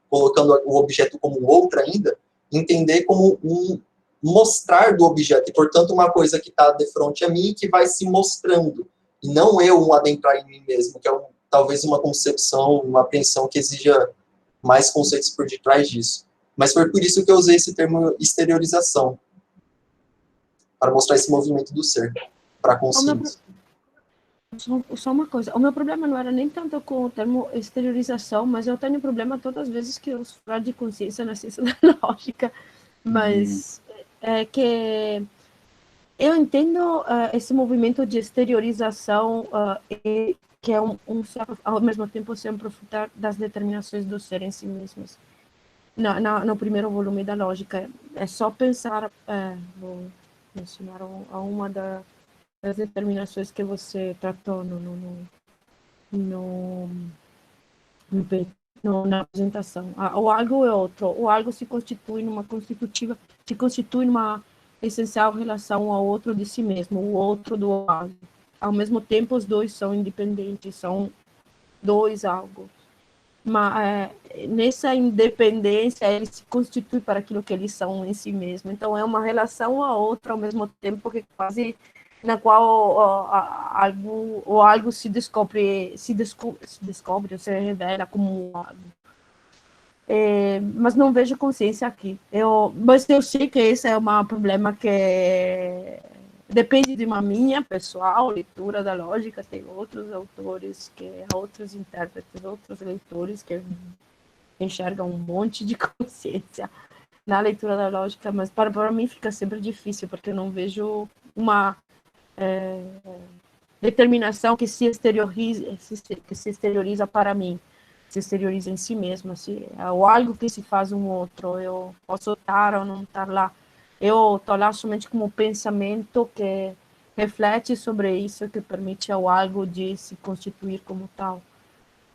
colocando o objeto como outro ainda, entender como um mostrar do objeto, e, portanto, uma coisa que está de frente a mim e que vai se mostrando, e não eu um adentrar em mim mesmo, que é talvez uma concepção, uma apreensão que exija mais conceitos por detrás disso. Mas foi por isso que eu usei esse termo exteriorização, para mostrar esse movimento do ser, para a consciência. Só uma coisa, o meu problema não era nem tanto com o termo exteriorização, mas eu tenho problema todas as vezes que eu falo de consciência na ciência da lógica, mas é que eu entendo esse movimento de exteriorização que é ao mesmo tempo se aprofundar das determinações do ser em si mesmas. No primeiro volume da lógica, é só pensar, vou mencionar uma das determinações que você tratou na apresentação. O algo é outro, o algo se constitui numa essencial relação ao outro de si mesmo, o outro do algo. Ao mesmo tempo, os dois são independentes, são dois algo. Mas nessa independência, eles se constituem para aquilo que eles são em si mesmo. Então, é uma relação a outra ao mesmo tempo que quase na qual algo se descobre, ou se revela como algo. Mas não vejo consciência aqui. Mas eu sei que esse é um problema que depende de uma minha pessoal leitura da lógica. Tem outros autores, outros intérpretes, outros leitores que enxergam um monte de consciência na leitura da lógica, mas para mim fica sempre difícil, porque eu não vejo uma determinação que se exterioriza para mim, se exterioriza em si mesma, ou algo que se faz um outro. Eu posso estar ou não estar lá. Eu estou lá somente como pensamento que reflete sobre isso, que permite ao algo de se constituir como tal.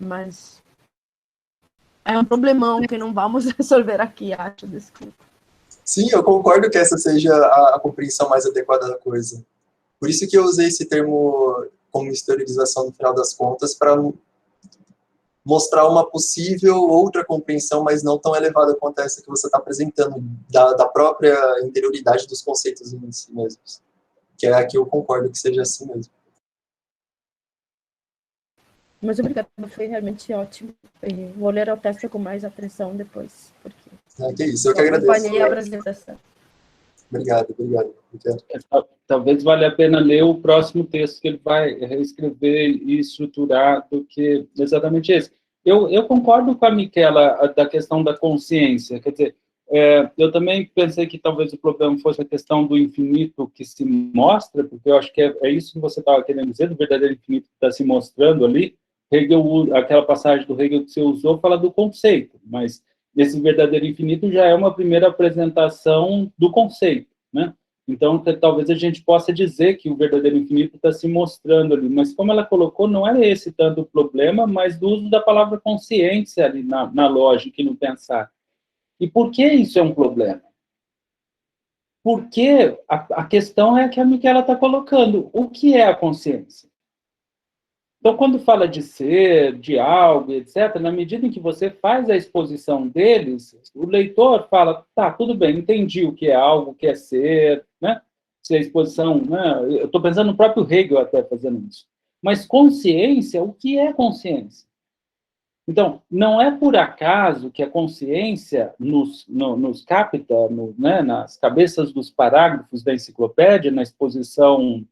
Mas é um problemão que não vamos resolver aqui, acho, desculpa. Sim, eu concordo que essa seja a compreensão mais adequada da coisa. Por isso que eu usei esse termo como exteriorização no final das contas, para mostrar uma possível outra compreensão, mas não tão elevada quanto essa que você está apresentando, da própria interioridade dos conceitos em si mesmos. Que é a que eu concordo que seja assim mesmo. Mas obrigada, foi realmente ótimo. Vou ler o texto com mais atenção depois, porque que isso, eu que agradeço. Acompanhei a apresentação. Obrigado. Talvez valha a pena ler o próximo texto que ele vai reescrever e estruturar do que exatamente esse. Eu concordo com a Michela da questão da consciência, quer dizer, eu também pensei que talvez o problema fosse a questão do infinito que se mostra, porque eu acho que é isso que você estava querendo dizer, do verdadeiro infinito que está se mostrando ali. Hegel, aquela passagem do Hegel que você usou, fala do conceito, mas esse verdadeiro infinito já é uma primeira apresentação do conceito, né? Então, talvez a gente possa dizer que o verdadeiro infinito está se mostrando ali, mas como ela colocou, não era esse tanto o problema, mas do uso da palavra consciência ali na lógica e no pensar. E por que isso é um problema? Porque a questão é que a Michela está colocando. O que é a consciência? Então, quando fala de ser, de algo, etc., na medida em que você faz a exposição deles, o leitor fala, tá, tudo bem, entendi o que é algo, o que é ser, né? Se a exposição, né? Eu estou pensando no próprio Hegel até fazendo isso. Mas consciência, o que é consciência? Então, não é por acaso que a consciência nos capta, né, nas cabeças dos parágrafos da enciclopédia, na exposição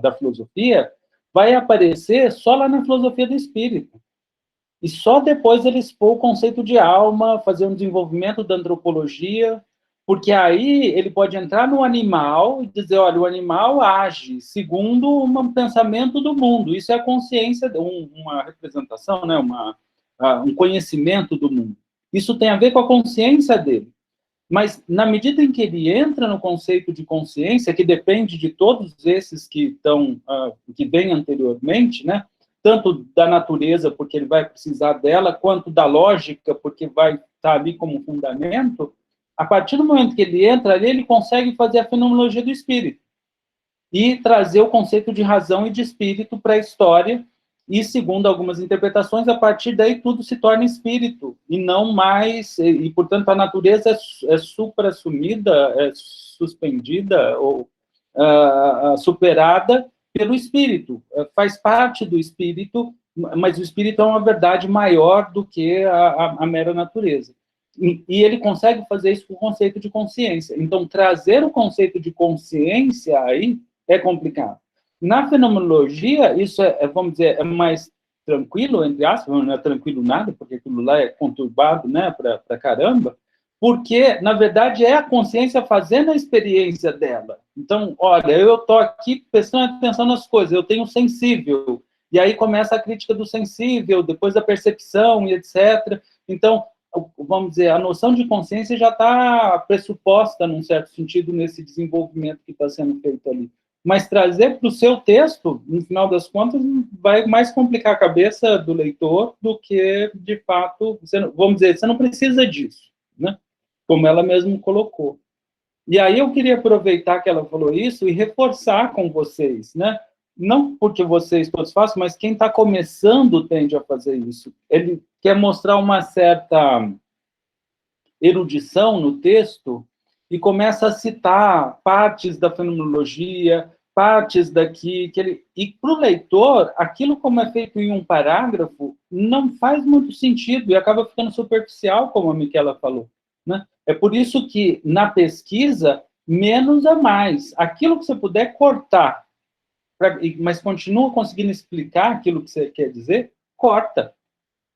da filosofia, vai aparecer só lá na filosofia do espírito. E só depois ele expor o conceito de alma, fazer um desenvolvimento da antropologia, porque aí ele pode entrar no animal e dizer, olha, o animal age segundo um pensamento do mundo. Isso é a consciência, uma representação, né, um conhecimento do mundo. Isso tem a ver com a consciência dele. Mas, na medida em que ele entra no conceito de consciência, que depende de todos esses que vêm anteriormente, né? Tanto da natureza, porque ele vai precisar dela, quanto da lógica, porque vai estar ali como fundamento, a partir do momento que ele entra ali, ele consegue fazer a fenomenologia do espírito e trazer o conceito de razão e de espírito para a história. E, segundo algumas interpretações, a partir daí tudo se torna espírito, e não mais, e portanto a natureza é supra-assumida, é suspendida, ou superada pelo espírito, faz parte do espírito, mas o espírito é uma verdade maior do que a mera natureza. E ele consegue fazer isso com o conceito de consciência. Então, trazer o conceito de consciência aí é complicado. Na fenomenologia, isso vamos dizer, é mais tranquilo, entre aspas, não é tranquilo nada, porque aquilo lá é conturbado, né, para caramba, porque, na verdade, é a consciência fazendo a experiência dela. Então, olha, eu estou aqui prestando atenção nas coisas, eu tenho sensível, e aí começa a crítica do sensível, depois da percepção e etc. Então, vamos dizer, a noção de consciência já está pressuposta, num certo sentido, nesse desenvolvimento que está sendo feito ali. Mas trazer para o seu texto, no final das contas, vai mais complicar a cabeça do leitor do que, de fato, vamos dizer, você não precisa disso, né? Como ela mesma colocou. E aí eu queria aproveitar que ela falou isso e reforçar com vocês, né? Não porque vocês todos façam, mas quem está começando tende a fazer isso. Ele quer mostrar uma certa erudição no texto e começa a citar partes da fenomenologia, partes daqui, e para o leitor, aquilo como é feito em um parágrafo, não faz muito sentido, e acaba ficando superficial, como a Michela falou, né? É por isso que, na pesquisa, menos é mais. Aquilo que você puder cortar, mas continua conseguindo explicar aquilo que você quer dizer, corta.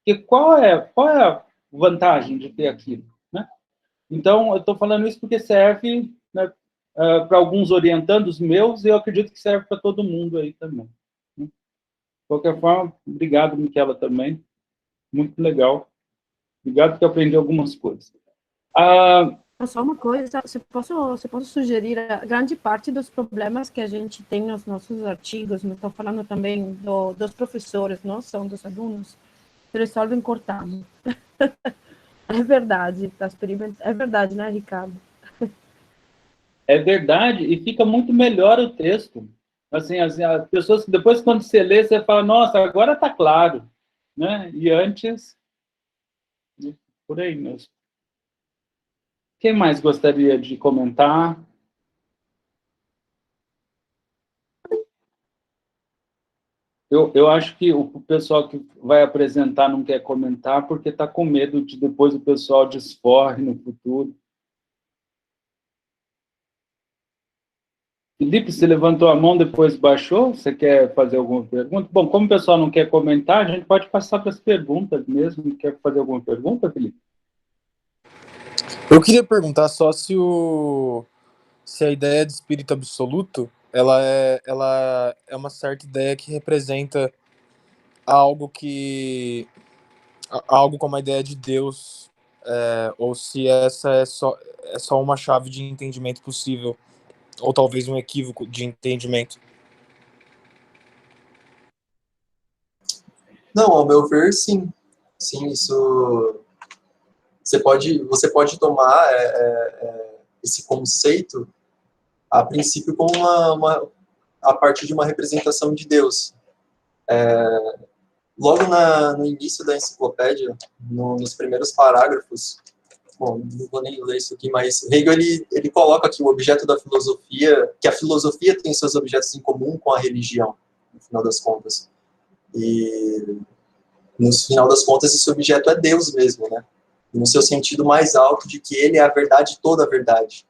Porque qual é a vantagem de ter aquilo, né? Então, eu estou falando isso porque serve, né, para alguns orientandos meus, e eu acredito que serve para todo mundo aí também. De qualquer forma, obrigado, Michela, também. Muito legal. Obrigado porque eu aprendi algumas coisas. Só uma coisa, você pode sugerir a grande parte dos problemas que a gente tem nos nossos artigos, não estou falando também dos professores, não são dos alunos, se resolvem cortando. É verdade, é verdade, né, Ricardo? É verdade, e fica muito melhor o texto. Assim, as pessoas, depois, quando você lê, você fala, nossa, agora está claro, né? E antes, por aí mesmo. Quem mais gostaria de comentar? Eu acho que o pessoal que vai apresentar não quer comentar porque está com medo de depois o pessoal desforre no futuro. Felipe, você levantou a mão, depois baixou? Você quer fazer alguma pergunta? Bom, como o pessoal não quer comentar, a gente pode passar para as perguntas mesmo. Quer fazer alguma pergunta, Felipe? Eu queria perguntar só se a ideia de espírito absoluto, ela é uma certa ideia que representa algo como a ideia de Deus, ou se essa é só uma chave de entendimento possível, ou talvez um equívoco de entendimento. Não, ao meu ver, sim. Sim, isso... Você pode tomar esse conceito, a princípio, como a partir de uma representação de Deus. Logo no início da enciclopédia, nos primeiros parágrafos, bom, não vou nem ler isso aqui, mas Hegel ele coloca aqui o objeto da filosofia, que a filosofia tem seus objetos em comum com a religião, no final das contas. E, no final das contas, esse objeto é Deus mesmo, né? No seu sentido mais alto de que ele é a verdade, toda a verdade.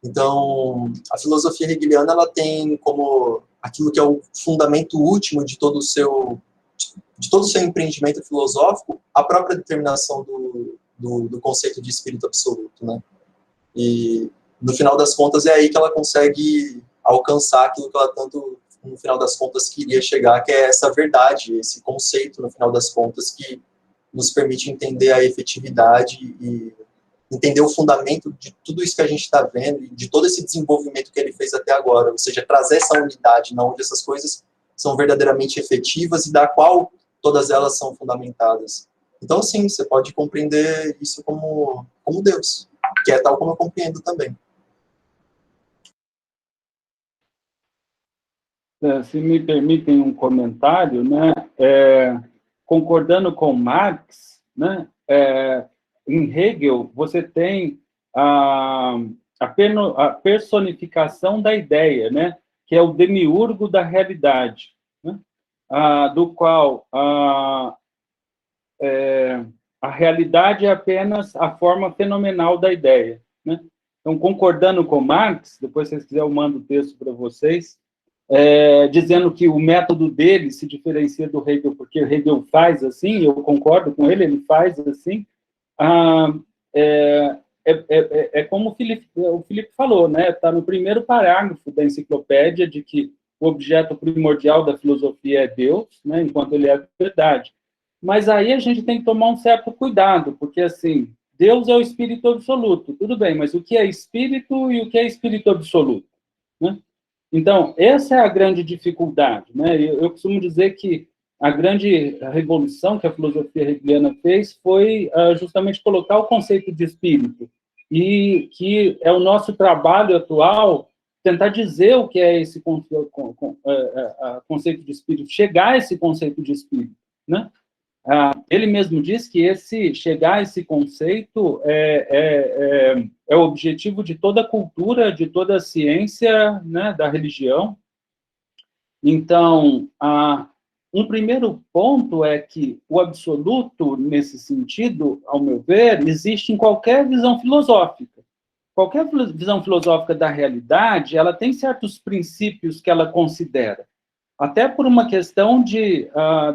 Então, a filosofia hegeliana, ela tem como aquilo que é o fundamento último de todo o seu empreendimento filosófico, a própria determinação do conceito de espírito absoluto, né? E, no final das contas, é aí que ela consegue alcançar aquilo que ela tanto, no final das contas, queria chegar, que é essa verdade, esse conceito, no final das contas, que nos permite entender a efetividade e entender o fundamento de tudo isso que a gente está vendo e de todo esse desenvolvimento que ele fez até agora, ou seja, trazer essa unidade, onde essas coisas são verdadeiramente efetivas e da qual todas elas são fundamentadas. Então, sim, você pode compreender isso como Deus, que é tal como eu compreendo também. Se me permitem um comentário, né? Concordando com Marx, né? Em Hegel, você tem a personificação da ideia, né? Que é o demiurgo da realidade, né? Do qual a realidade é apenas a forma fenomenal da ideia, né? Então, concordando com Marx, depois, se vocês quiserem, eu mando o texto para vocês, dizendo que o método dele se diferencia do Hegel, porque Hegel faz assim, eu concordo com ele, ele faz assim, como o Felipe falou, né? Está no primeiro parágrafo da enciclopédia de que o objeto primordial da filosofia é Deus, né? Enquanto ele é a verdade. Mas aí a gente tem que tomar um certo cuidado, porque, assim, Deus é o espírito absoluto, tudo bem, mas o que é espírito e o que é espírito absoluto, né? Então, essa é a grande dificuldade, né? Eu costumo dizer que a grande revolução que a filosofia hegeliana fez foi justamente colocar o conceito de espírito, e que é o nosso trabalho atual tentar dizer o que é esse conceito de espírito, chegar a esse conceito de espírito, né? Ele mesmo diz que chegar a esse conceito é o objetivo de toda a cultura, de toda a ciência, né, da religião, Então, um primeiro ponto é que o absoluto, nesse sentido, ao meu ver, existe em qualquer visão filosófica. Qualquer visão filosófica da realidade, ela tem certos princípios que ela considera. Até por uma questão de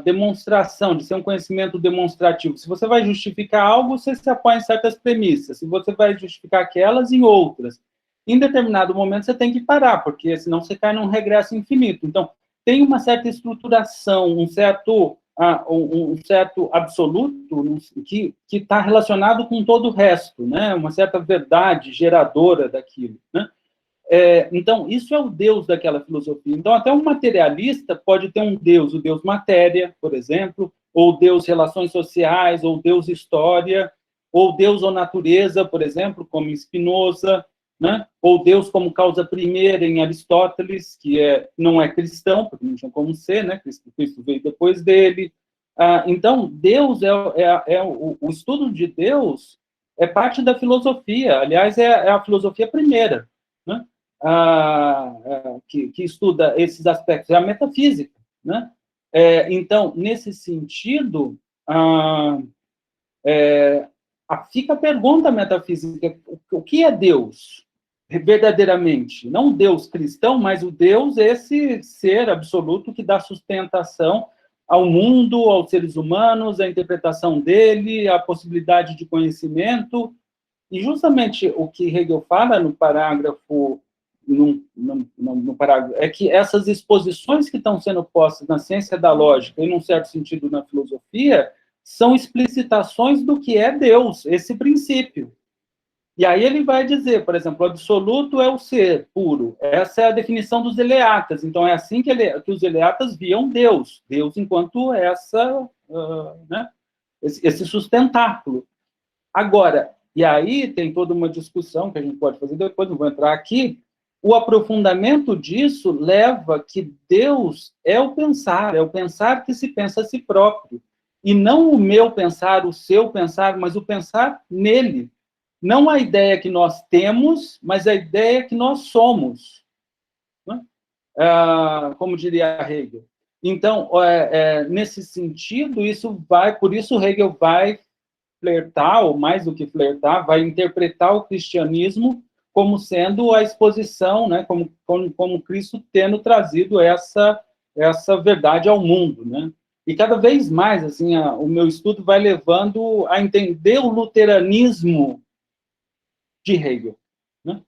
demonstração, de ser um conhecimento demonstrativo. Se você vai justificar algo, você se apoia em certas premissas. Se você vai justificar aquelas, em outras. Em determinado momento, você tem que parar, porque senão você cai num regresso infinito. Então, tem uma certa estruturação, um certo absoluto que está relacionado com todo o resto, né? Uma certa verdade geradora daquilo, né? Então, isso é o Deus daquela filosofia. Então, até um materialista pode ter um Deus, o Deus matéria, por exemplo, ou Deus relações sociais, ou Deus história, ou Deus ou natureza, por exemplo, como em Spinoza, né? Ou Deus como causa primeira em Aristóteles, que não é cristão, porque não tinha como ser, né? Cristo veio depois dele. Então, Deus o estudo de Deus é parte da filosofia. Aliás, é a filosofia primeira, né? Que estuda esses aspectos, é a metafísica, né? Então, nesse sentido, fica a pergunta metafísica: o que é Deus, verdadeiramente? Não o Deus cristão, mas o Deus, esse ser absoluto que dá sustentação ao mundo, aos seres humanos, a interpretação dele, a possibilidade de conhecimento. E justamente o que Hegel fala no parágrafo é que essas exposições que estão sendo postas na ciência da lógica e, num certo sentido, na filosofia, são explicitações do que é Deus, esse princípio. E aí ele vai dizer, por exemplo, o absoluto é o ser puro. Essa é a definição dos eleatas. Então, é assim que os eleatas viam Deus. Deus enquanto né, esse sustentáculo. Agora, e aí tem toda uma discussão que a gente pode fazer depois, não vou entrar aqui. O aprofundamento disso leva que Deus é o pensar que se pensa a si próprio. E não o meu pensar, o seu pensar, mas o pensar nele. Não a ideia que nós temos, mas a ideia que nós somos. Né? Como diria Hegel. Então, nesse sentido, por isso Hegel vai flertar, ou mais do que flertar, vai interpretar o cristianismo como sendo a exposição, né, como Cristo tendo trazido essa verdade ao mundo, né? E cada vez mais, assim, o meu estudo vai levando a entender o luteranismo de Hegel, né?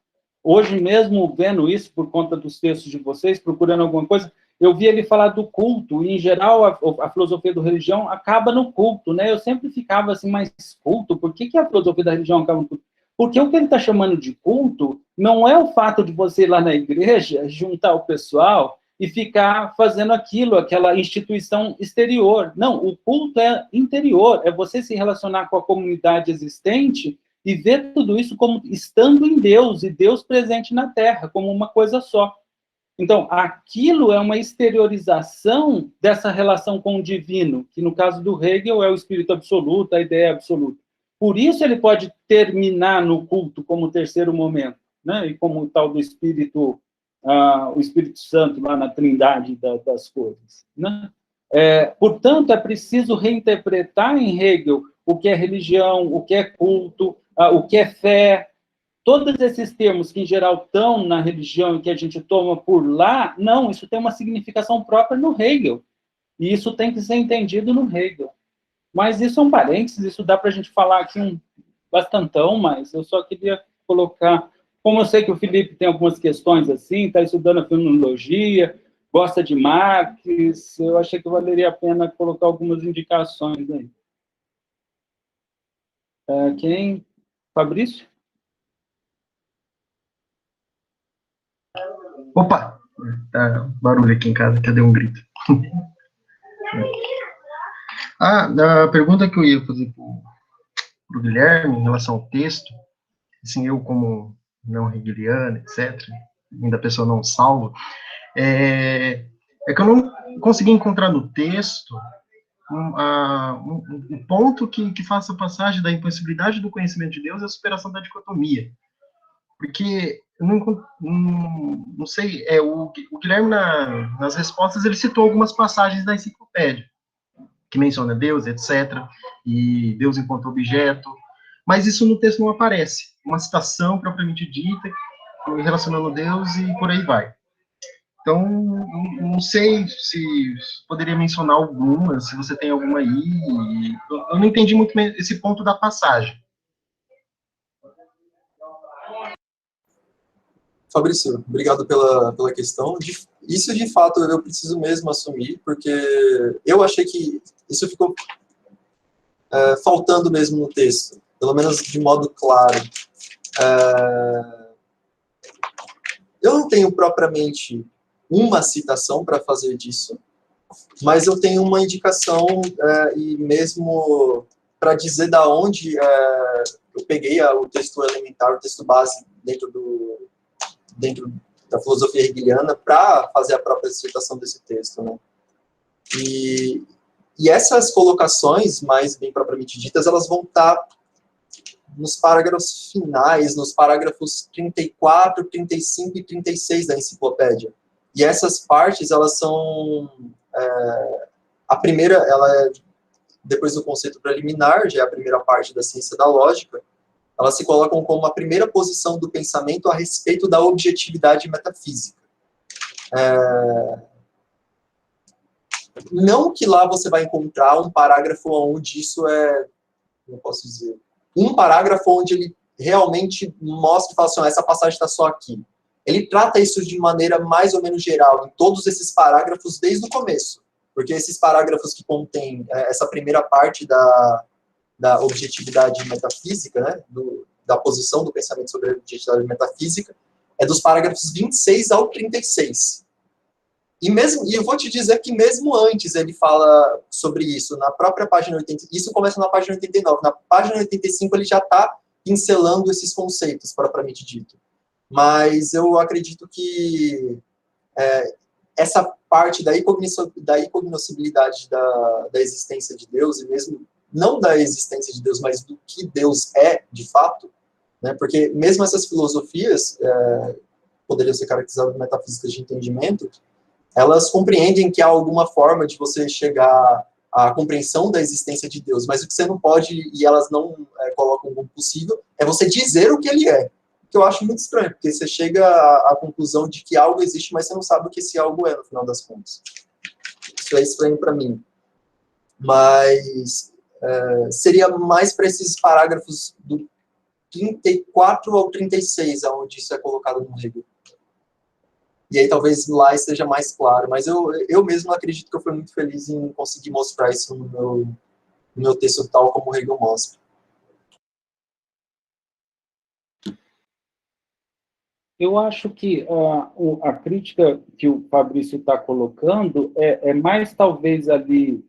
Hoje mesmo, vendo isso por conta dos textos de vocês, procurando alguma coisa, eu vi ele falar do culto, e, em geral, a filosofia da religião acaba no culto, né? Eu sempre ficava assim, mas culto? Por que a filosofia da religião acaba no culto? Porque o que ele está chamando de culto não é o fato de você ir lá na igreja, juntar o pessoal e ficar fazendo aquela instituição exterior. Não, o culto é interior, é você se relacionar com a comunidade existente e ver tudo isso como estando em Deus, e Deus presente na Terra, como uma coisa só. Então, aquilo é uma exteriorização dessa relação com o divino, que no caso do Hegel é o espírito absoluto, a ideia absoluta. Por isso ele pode terminar no culto como terceiro momento, né? E como o tal do Espírito, o Espírito Santo lá na trindade das coisas, né? Portanto, é preciso reinterpretar em Hegel o que é religião, o que é culto, o que é fé. Todos esses termos que, em geral, estão na religião e que a gente toma por lá, não, isso tem uma significação própria no Hegel. E isso tem que ser entendido no Hegel. Mas isso é um parênteses, isso dá para a gente falar aqui bastantão, mas eu só queria colocar... Como eu sei que o Felipe tem algumas questões assim, está estudando a fenomenologia, gosta de Marx, eu achei que valeria a pena colocar algumas indicações aí. Quem? Fabrício? Opa! Tá barulho aqui em casa, cadê um grito? A pergunta que eu ia fazer para o Guilherme, em relação ao texto, assim, eu como não hegeliano, etc., ainda a pessoa não salva, é que eu não consegui encontrar no texto um ponto que faça a passagem da impossibilidade do conhecimento de Deus e a superação da dicotomia. Porque, eu não sei, o Guilherme, nas respostas, ele citou algumas passagens da enciclopédia, que menciona Deus, etc., e Deus enquanto objeto, mas isso no texto não aparece. Uma citação propriamente dita, relacionando Deus e por aí vai. Então, não sei se poderia mencionar alguma, se você tem alguma aí. Eu não entendi muito bem esse ponto da passagem. Fabrício, obrigado pela questão. Isso, de fato, eu preciso mesmo assumir, porque eu achei que isso ficou faltando mesmo no texto, pelo menos de modo claro. Eu não tenho propriamente uma citação para fazer disso, mas eu tenho uma indicação, e mesmo para dizer da onde eu peguei o texto elementar, o texto base dentro da filosofia hegeliana para fazer a própria citação desse texto, né? E essas colocações, mais bem propriamente ditas, elas vão estar nos parágrafos finais, nos parágrafos 34, 35 e 36 da enciclopédia. E essas partes, elas são... a primeira, ela é depois do conceito preliminar, já é a primeira parte da ciência da lógica, elas se colocam como a primeira posição do pensamento a respeito da objetividade metafísica. Não que lá você vai encontrar um parágrafo onde isso é, como eu posso dizer, um parágrafo onde ele realmente mostra e fala assim, essa passagem está só aqui. Ele trata isso de maneira mais ou menos geral, em todos esses parágrafos, desde o começo. Porque esses parágrafos que contêm essa primeira parte da objetividade metafísica, né, da posição do pensamento sobre a objetividade metafísica, é dos parágrafos 26 ao 36. E eu vou te dizer que mesmo antes ele fala sobre isso, na própria página 80, isso começa na página 89, na página 85 ele já está pincelando esses conceitos, propriamente dito. Mas eu acredito que essa parte da incognoscibilidade da existência de Deus, e mesmo não da existência de Deus, mas do que Deus é, de fato, né, porque mesmo essas filosofias, poderiam ser caracterizadas como metafísicas de entendimento, elas compreendem que há alguma forma de você chegar à compreensão da existência de Deus, mas o que você não pode, e elas não colocam como possível, é você dizer o que ele é. Que eu acho muito estranho, porque você chega à conclusão de que algo existe, mas você não sabe o que esse algo é, no final das contas. Isso é estranho para mim. Mas seria mais para esses parágrafos do 34 ao 36, onde isso é colocado no Hegel. E aí talvez lá esteja mais claro, mas eu mesmo acredito que eu fui muito feliz em conseguir mostrar isso no meu texto tal como o Hegel mostra. Eu acho que a crítica que o Fabrício está colocando é mais talvez ali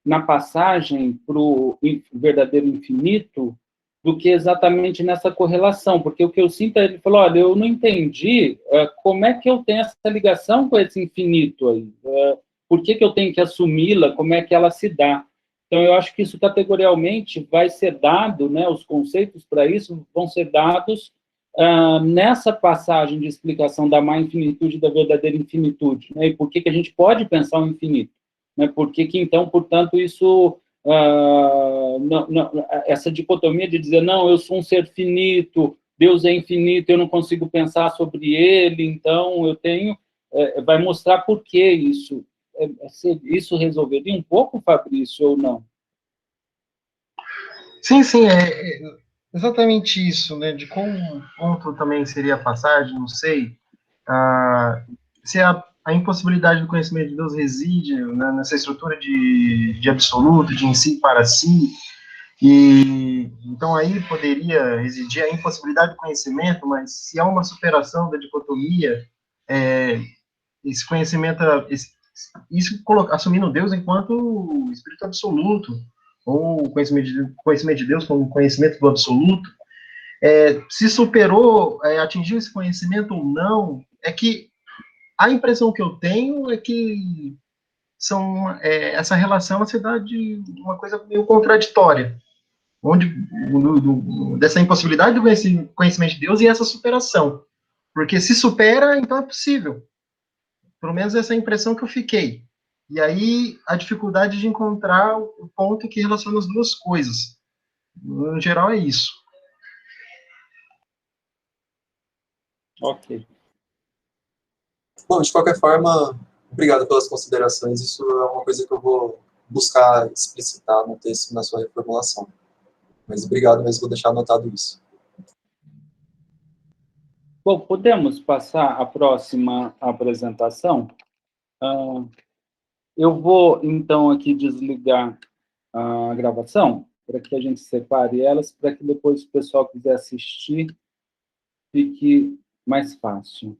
na passagem para o verdadeiro infinito do que exatamente nessa correlação, porque o que eu sinto é ele falou, olha, eu não entendi como é que eu tenho essa ligação com esse infinito aí, por que eu tenho que assumi-la, como é que ela se dá. Então, eu acho que isso categorialmente vai ser dado, né, os conceitos para isso vão ser dados nessa passagem de explicação da má infinitude e da verdadeira infinitude, né, e por que a gente pode pensar o infinito, né, por que então, portanto, isso, essa dicotomia de dizer, não, eu sou um ser finito, Deus é infinito, eu não consigo pensar sobre ele, então eu tenho, vai mostrar por que isso. Isso resolveria um pouco, Fabrício, ou não? Sim, exatamente isso, né? De qual ponto também seria a passagem, não sei. Se a impossibilidade do conhecimento de Deus reside, né, nessa estrutura de absoluto, de em si para si, e então aí poderia residir a impossibilidade do conhecimento, mas se há uma superação da dicotomia, esse conhecimento, isso assumindo Deus enquanto Espírito absoluto, ou conhecimento de Deus como conhecimento do absoluto, se superou, atingiu esse conhecimento ou não, é que a impressão que eu tenho é que essa relação se dá de uma coisa meio contraditória. onde dessa impossibilidade do conhecimento de Deus e essa superação. Porque se supera, então é possível. Pelo menos essa é a impressão que eu fiquei. E aí, a dificuldade de encontrar o ponto que relaciona as duas coisas. No geral, é isso. Ok. Bom, de qualquer forma, obrigado pelas considerações. Isso é uma coisa que eu vou buscar explicitar no texto, na sua reformulação. Mas obrigado mesmo, vou deixar anotado isso. Bom, podemos passar à próxima apresentação? Eu vou, então, aqui desligar a gravação, para que a gente separe elas, para que depois o pessoal quiser assistir, fique mais fácil.